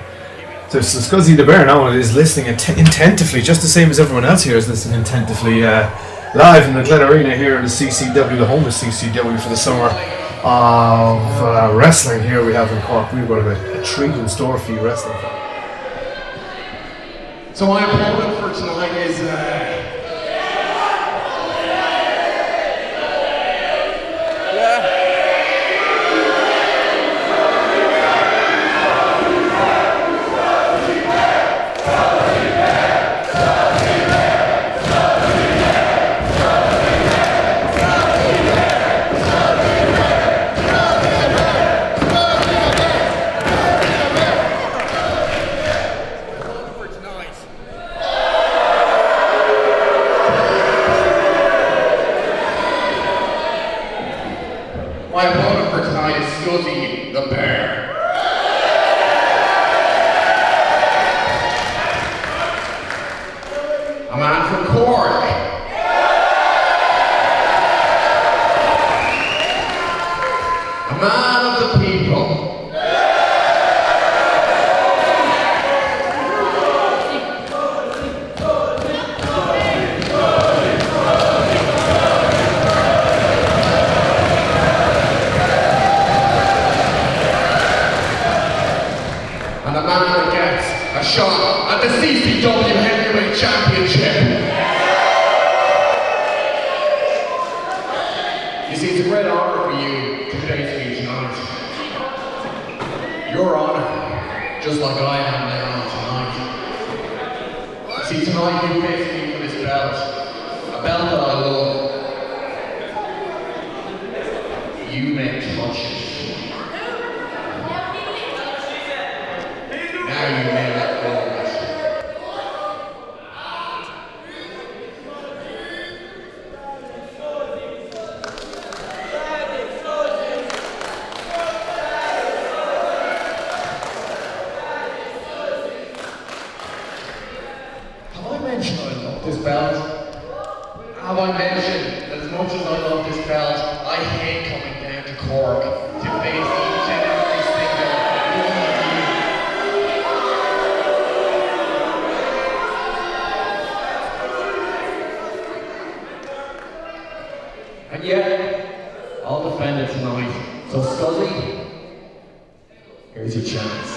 So Scuzzy the Bear now is listening attentively, just the same as everyone else here is listening attentively, live in the Glen Arena here in the CCW, the home of CCW for the summer of wrestling here we have in Cork. We've got a treat in store for you wrestling fans. So my opponent for tonight is man of the people. And the man that gets a shot at the CCW Heavyweight Championship. You see, it's a great honor for you to face me tonight. Your honor, just like I am there on tonight. See, tonight you face me for this belt, a belt that I love. You may touch it. Now you may let go of it. Have I mentioned I love this belt? Have I mentioned that as much as I love this belt, I hate coming down to Cork to face each and every single one of you? And yet, I'll defend it tonight. So Scuzzy, here's your chance.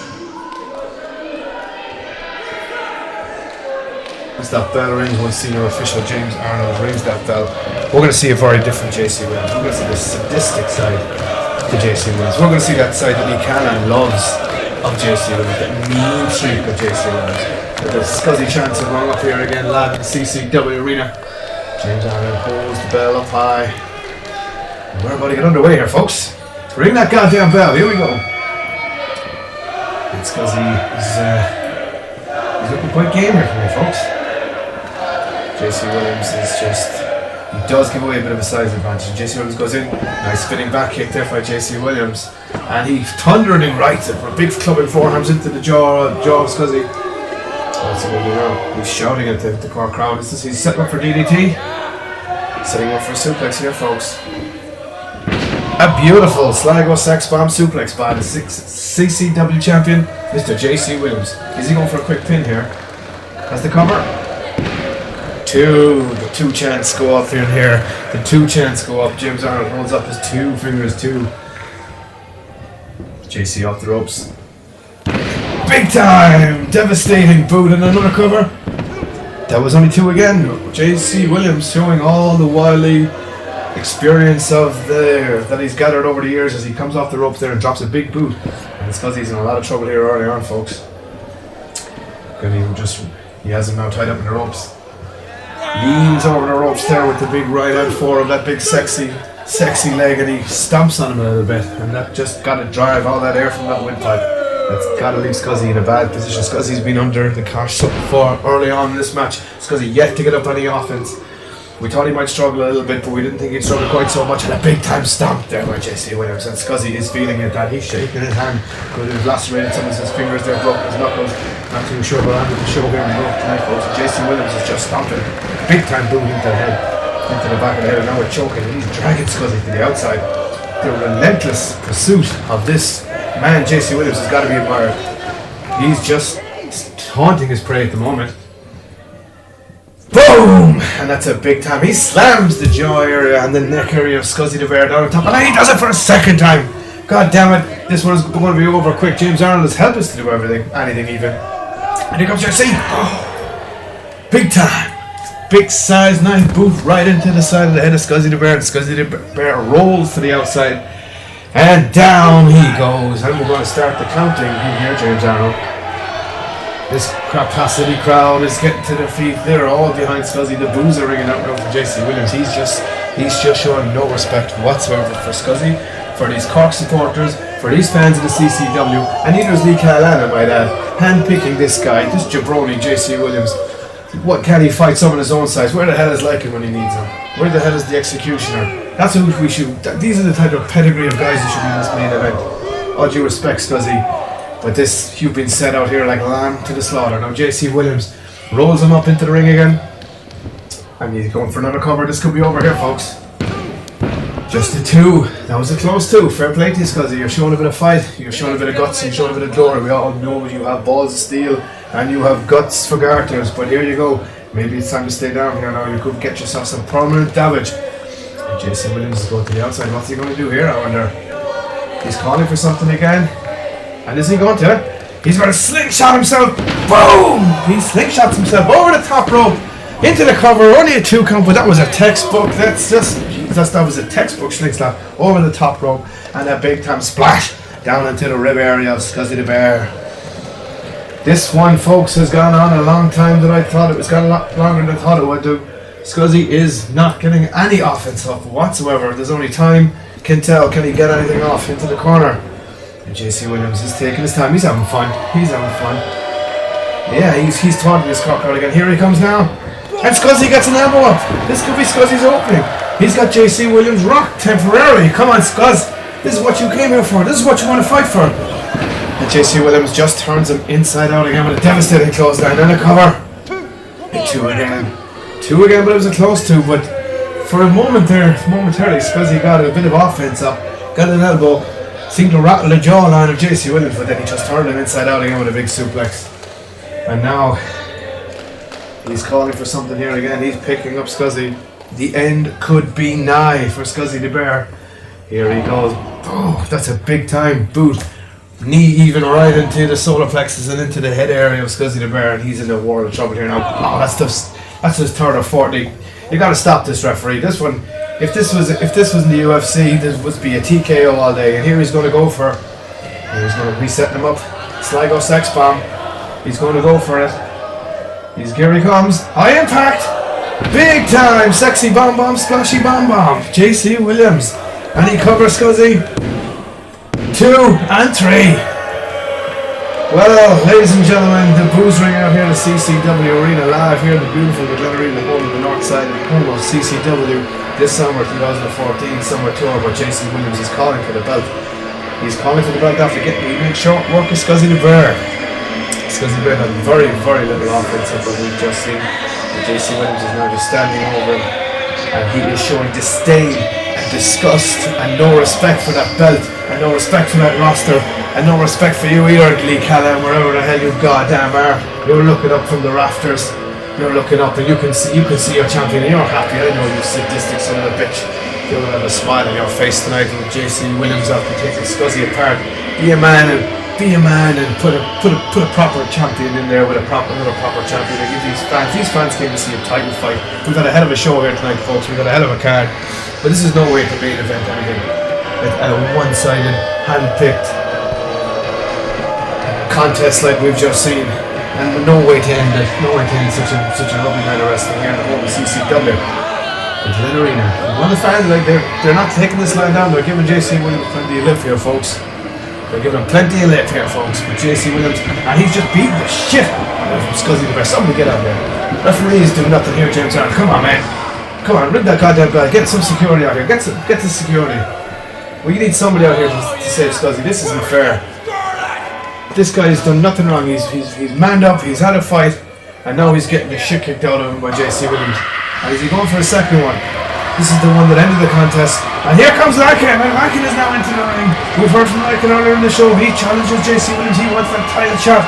Once that bell rings, once senior official James Arnold rings that bell, we're going to see a very different JC Williams. We're going to see the sadistic side to JC Williams. We're going to see that side that Lycan loves of JC Williams, that mean streak of JC Williams. The Scuzzy chants are wrong up here again, live in the CCW arena. James Arnold holds the bell up high. And we're about to get underway here, folks. Ring that goddamn bell. Here we go. And Scuzzy is looking quite game here for me, folks. JC Williams is just, he does give away a bit of a size advantage. JC Williams goes in, nice spinning back kick there by JC Williams, and he thundering right for a big clubbing forearms into the jaw of Scuzzy. What's he going to do now? He's shouting at the Cork crowd. He's setting up for DDT, setting up for a suplex here, folks. A beautiful Sligo sex bomb suplex by the CCW champion, Mr. JC Williams. Is he going for a quick pin here? Has the cover? The two chants go up in here. The two chants go up. James Arnold holds up his two fingers too. JC off the ropes. Big time! Devastating boot and another cover. That was only two again. JC Williams showing all the wily experience that he's gathered over the years as he comes off the ropes there and drops a big boot. And it's because he's in a lot of trouble here early on, folks. He has him now tied up in the ropes. Leans over the ropes there with the big right hand forward, that big sexy leg, and he stomps on him a little bit, and that just got to drive all that air from that windpipe. That's got to leave Scuzzy in a bad position. Scuzzy's been under the car for early on in this match. Scuzzy yet to get up any offense. We thought he might struggle a little bit, but we didn't think he'd struggle quite so much. And a big time stomp there by JC Williams, and Scuzzy is feeling it. That he's shaking his hand because he's lacerated some of his fingers there, broken his knuckles. Not too sure what I'm going to show here in the rope tonight, folks. JC Williams is just stomping. Big time boot into the head, into the back of the head, and now we're choking. And he's dragging Scuzzy to the outside. The relentless pursuit of this man, JC Williams, has got to be admired. He's just haunting his prey at the moment. Boom! And that's a big time. He slams the jaw area and the neck area of Scuzzy the Bear down on top, and then he does it for a second time. God damn it! This one's going to be over quick. James Arnold has helped us to do anything even. And here comes JC. Oh, big time. Big size 9 boot right into the side of the head of Scuzzy the Bear, and Scuzzy the Bear rolls to the outside, and down he goes. And we're going to start the counting here, James Arnold. This capacity crowd is getting to their feet. They're all behind Scuzzy. The boos are ringing out now for JC Williams. He's just showing no respect whatsoever for Scuzzy, for these Cork supporters, for these fans of the CCW, and neither is Cahalane, I might add, handpicking this guy, this jabroni JC Williams. What, can he fight someone his own size? Where the hell is Lycan when he needs him? Where the hell is the Executioner? That's who we should. These are the type of pedigree of guys who should be in this main event. All due respect, Scuzzy. But this, you've been set out here like a lamb to the slaughter. Now JC Williams rolls him up into the ring again. And he's going for another cover. This could be over here, folks. Just a 2. That was a close 2. Fair play to you, Scuzzy. You're showing a bit of fight. You're showing a bit of guts. You're showing a bit of glory. We all know you have balls of steel and you have guts for garters. But here you go. Maybe it's time to stay down here now. You could get yourself some permanent damage. And Jason Williams is going to the outside. What's he going to do here, I wonder? He's calling for something again. And is he going to? He's going to slingshot himself. Boom! He slingshots himself over the top rope. Into the cover. Only a 2 count, but that was a textbook. That was a textbook slingshot over the top rope. And a big time splash down into the rib area of Scuzzy the Bear. This one, folks, has gone on a long time than I thought. It was gone a lot longer than I thought it would do. Scuzzy is not getting any offense up whatsoever. There's only time can tell. Can he get anything off into the corner? And JC Williams is taking his time. He's having fun. He's having fun. Yeah, he's taunting his cockroach again. Here he comes now. And Scuzzy gets an elbow up. This could be Scuzzy's opening. He's got JC Williams rocked temporarily. Come on, Scuzz. This is what you came here for. This is what you want to fight for. And JC Williams just turns him inside out again with a devastating close down and a cover. And 2 again. 2 again, but it was a close 2. But for a moment there, momentarily, Scuzzy got a bit of offense up. Got an elbow. Seemed to rattle the jawline of JC Williams, but then he just turned him inside out again with a big suplex. And now he's calling for something here again. He's picking up Scuzzy. The end could be nigh for Scuzzy the Bear. Here he goes. Oh, that's a big time boot. Knee even right into the solar plexus and into the head area of Scuzzy the Bear, and he's in a world of trouble here now. Oh, that's his 3rd or 4th. You got to stop this, referee. This one, if this was in the UFC, this would be a TKO all day. And here he's going to go for. He's going to be setting him up. Sligo sex bomb. He's going to go for it. Here he comes. High impact. Big time. Sexy bomb bomb. Splashy bomb bomb. JC Williams. And he covers Scuzzy. 2 and 3. Well, ladies and gentlemen, the booze ring out here in the CCW Arena, live here in the beautiful Glen Arena, home of the north side of the home of CCW this summer 2014 summer tour, where JC Williams is calling for the belt. He's calling for the belt after getting the evening short work of Scuzzy the Bear. Scuzzy the Bear had very, very little offense of what we've just seen. And JC Williams is now just standing over him, and he is showing disdain and disgust and no respect for that belt, and no respect for that roster, and no respect for you either, Cahalane, wherever the hell you goddamn are. You're looking up from the rafters. You're looking up and you can see your champion and you're happy. I know you sadistic son of a bitch. You're gonna have a smile on your face tonight and JC Williams out to take Scuzzy apart. Be a man and put a proper champion in there with another proper champion and give these fans came to see a title fight. We've got a hell of a show here tonight, folks. We've got a hell of a card. But this is no way to main event anything. At a one-sided, hand-picked contest like we've just seen. And no way to end it. No way to end such a lovely night of wrestling here in the home of CCW. The Glen Arena. One of the fans, they're not taking this line down. They're giving JC Williams plenty of lip here, folks. They're giving him plenty of lip here, folks. But JC Williams, and he's just beating the shit out of Scuzzy the Bear. Somebody get out there. Referees do nothing here, James Allen. Come on, man. Come on, rid that goddamn guy. Get some security out here. Get the security. We need somebody out here to save Scuzzy. This isn't fair. This guy has done nothing wrong. He's manned up. He's had a fight, and now he's getting the shit kicked out of him by JC Williams. And is he going for a second one? This is the one that ended the contest. And here comes Lycan, and Lycan is now into the ring. We've heard from Lycan earlier in the show. He challenges JC Williams. He wants that title shot.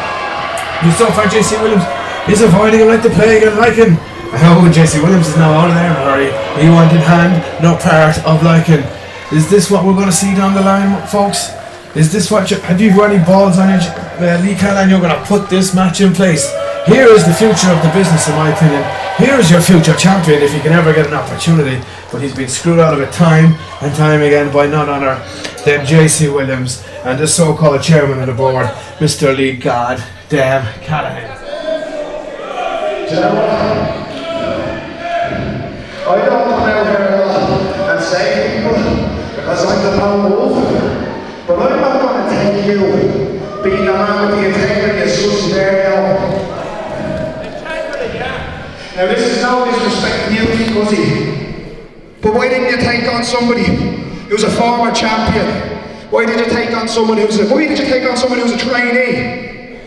And so far, JC Williams is avoiding him like the plague. And Lycan, oh, JC Williams is now out of there in a hurry. He wanted hand, no part of Lycan. Is this what we're going to see down the line, folks? Is this what have you got any balls on your Lycan, and you're going to put this match in place? Here is the future of the business, in my opinion. Here is your future champion if you can ever get an opportunity. But he's been screwed out of it time and time again by none other than JC Williams and the so-called chairman of the board, Mr. Lee Goddamn Cahalane. I don't come out here and say people because I'm the lone wolf. But I'm not going to take you being a man with the integrity of Scuzzy there now. Now this is no disrespect to you, Scuzzy. But why didn't you take on somebody who's a former champion? Why did you take on someone who's a trainee?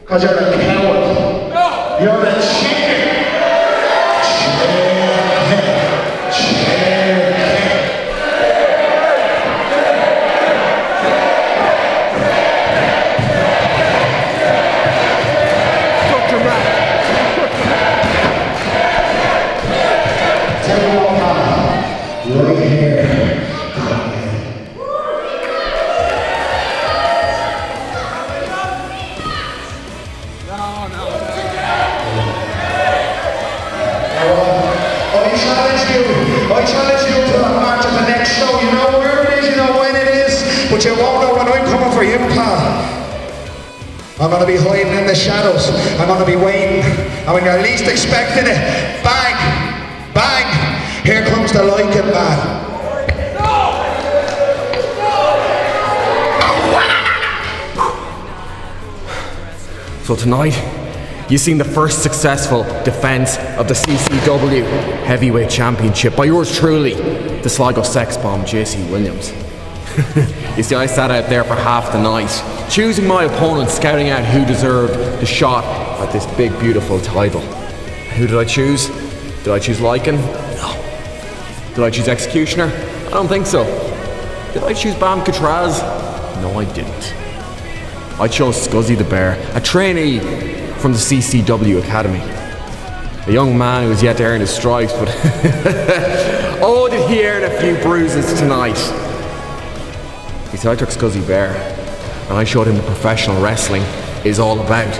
Because you're a coward. You're a chicken. tell you what, man, right here. I challenge you to a match at the next show. You know where it is, you know when it is, but you won't know when I'm coming for you, pal. I'm going to be hiding in the shadows. I'm going to be waiting. And when you're least expecting it, bang, bang, here comes the Lycan man. So tonight, you've seen the first successful defence of the CCW Heavyweight Championship by yours truly, the Sligo sex bomb, JC Williams. You see, I sat out there for half the night, choosing my opponent, scouting out who deserved the shot at this big, beautiful title. Who did I choose? Did I choose Lycan? No. Did I choose Executioner? I don't think so. Did I choose Katraz? No, I didn't. I chose Scuzzy the Bear, a trainee from the CCW Academy. A young man who was yet to earn his stripes, but oh, did he earn a few bruises tonight. You see, I took Scuzzy Bear, and I showed him what professional wrestling is all about.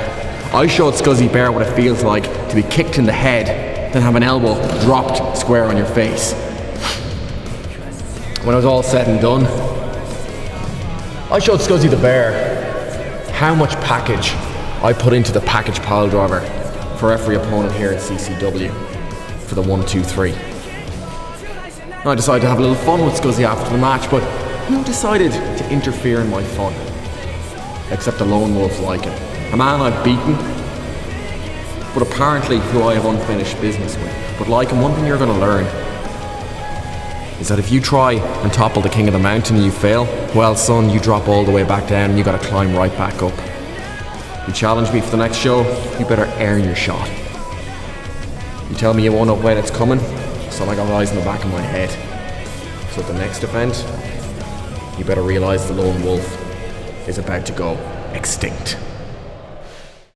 I showed Scuzzy Bear what it feels like to be kicked in the head, then have an elbow dropped square on your face. When it was all said and done, I showed Scuzzy the Bear how much package I put into the package pile driver for every opponent here at CCW for the 1, 2, 3. And I decided to have a little fun with Scuzzy after the match, but who decided to interfere in my fun? Except the lone wolf Lycan, a man I've beaten, but apparently who I have unfinished business with. But Lycan, one thing you're going to learn is that if you try and topple the king of the mountain and you fail, well son, you drop all the way back down and you got to climb right back up. You challenge me for the next show, you better earn your shot. You tell me you won't know when it's coming, so I got eyes in the back of my head. So at the next event, you better realise the lone wolf is about to go extinct.